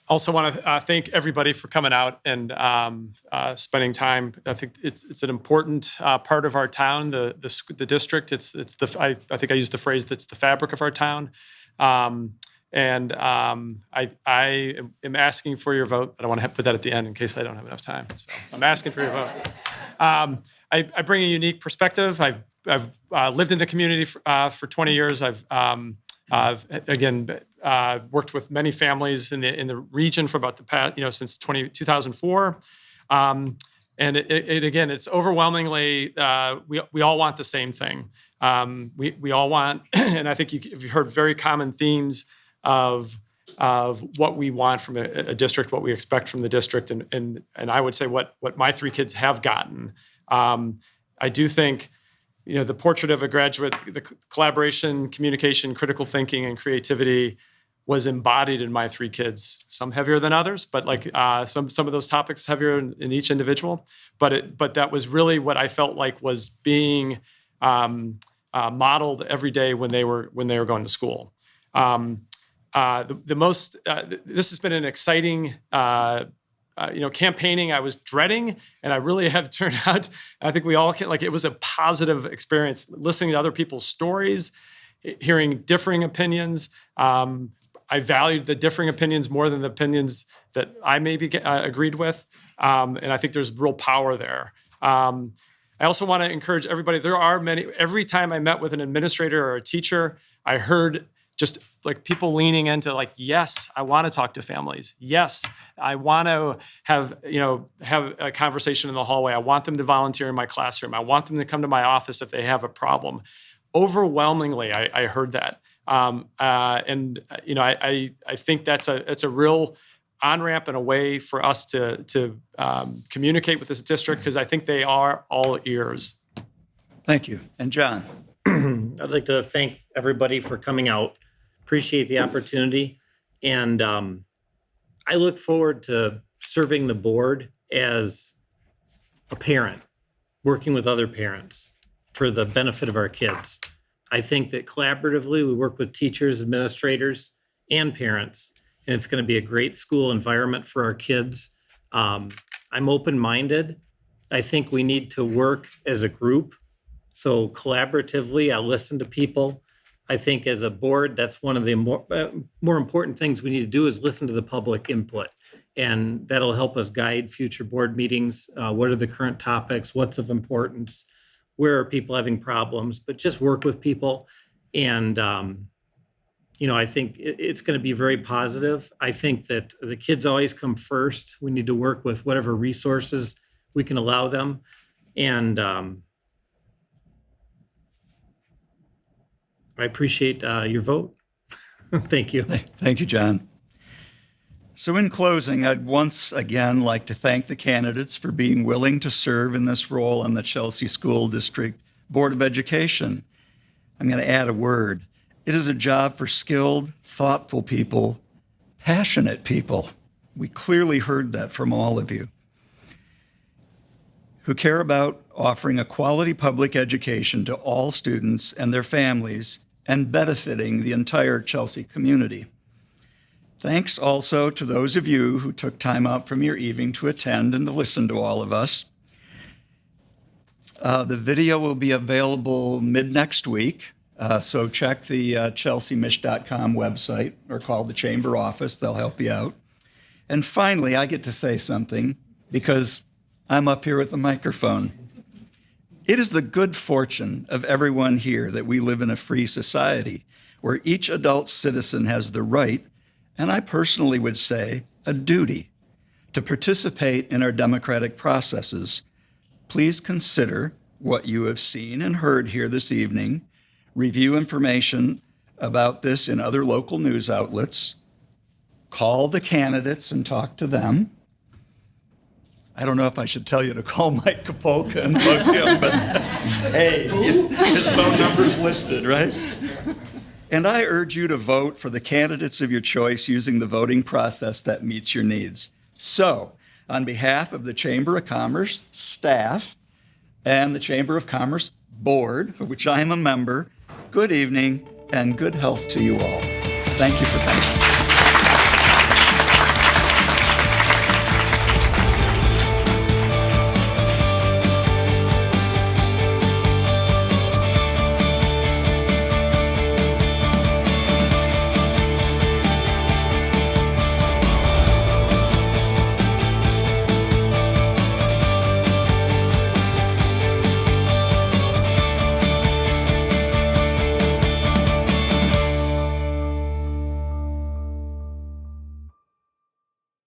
Also want to thank everybody for coming out and spending time. I think it's an important part of our town, the district. I think I used the phrase that's the fabric of our town. I am asking for your vote. I don't want to put that at the end in case I don't have enough time. So I'm asking for your vote. I bring a unique perspective. I've lived in the community for 20 years. I've worked with many families in the region for about the past, since 2004. And it's overwhelmingly, we all want the same thing. We all want, and I think you've heard very common themes of what we want from a district, what we expect from the district, and I would say what my three kids have gotten. I do think, the portrait of a graduate, the collaboration, communication, critical thinking, and creativity was embodied in my three kids. Some heavier than others, but some of those topics heavier in each individual. But that was really what I felt like was being modeled every day when they were going to school. This has been an exciting campaigning I was dreading, and I really have turned out, I think we all can, it was a positive experience, listening to other people's stories, hearing differing opinions. I valued the differing opinions more than the opinions that I maybe agreed with, and I think there's real power there. I also want to encourage everybody, there are many, every time I met with an administrator or a teacher, I heard just people leaning into yes, I want to talk to families. Yes, I want to have a conversation in the hallway. I want them to volunteer in my classroom. I want them to come to my office if they have a problem. Overwhelmingly, I heard that. I think that's a real on-ramp and a way for us to communicate with this district, because I think they are all ears. Thank you. And John? I'd like to thank everybody for coming out. Appreciate the opportunity. And I look forward to serving the board as a parent, working with other parents for the benefit of our kids. I think that collaboratively we work with teachers, administrators, and parents, and it's going to be a great school environment for our kids. I'm open-minded. I think we need to work as a group. So collaboratively, I listen to people. I think as a board, that's one of the more important things we need to do is listen to the public input. And that'll help us guide future board meetings. What are the current topics? What's of importance? Where are people having problems? But just work with people. And, I think it's going to be very positive. I think that the kids always come first. We need to work with whatever resources we can allow them. And I appreciate your vote. Thank you. Thank you, John. So in closing, I'd once again like to thank the candidates for being willing to serve in this role on the Chelsea School District Board of Education. I'm going to add a word. It is a job for skilled, thoughtful people, passionate people. We clearly heard that from all of you, who care about offering a quality public education to all students and their families and benefiting the entire Chelsea community. Thanks also to those of you who took time out from your evening to attend and to listen to all of us. The video will be available mid-next week, so check the chelseamish.com website or call the chamber office. They'll help you out. And finally, I get to say something because I'm up here with the microphone. It is the good fortune of everyone here that we live in a free society where each adult citizen has the right, and I personally would say a duty, to participate in our democratic processes. Please consider what you have seen and heard here this evening. Review information about this in other local news outlets. Call the candidates and talk to them. I don't know if I should tell you to call Mike Kapolka and bug him, but hey, his phone number's listed, right? And I urge you to vote for the candidates of your choice using the voting process that meets your needs. So, on behalf of the Chamber of Commerce staff and the Chamber of Commerce Board, of which I am a member, good evening and good health to you all. Thank you for coming.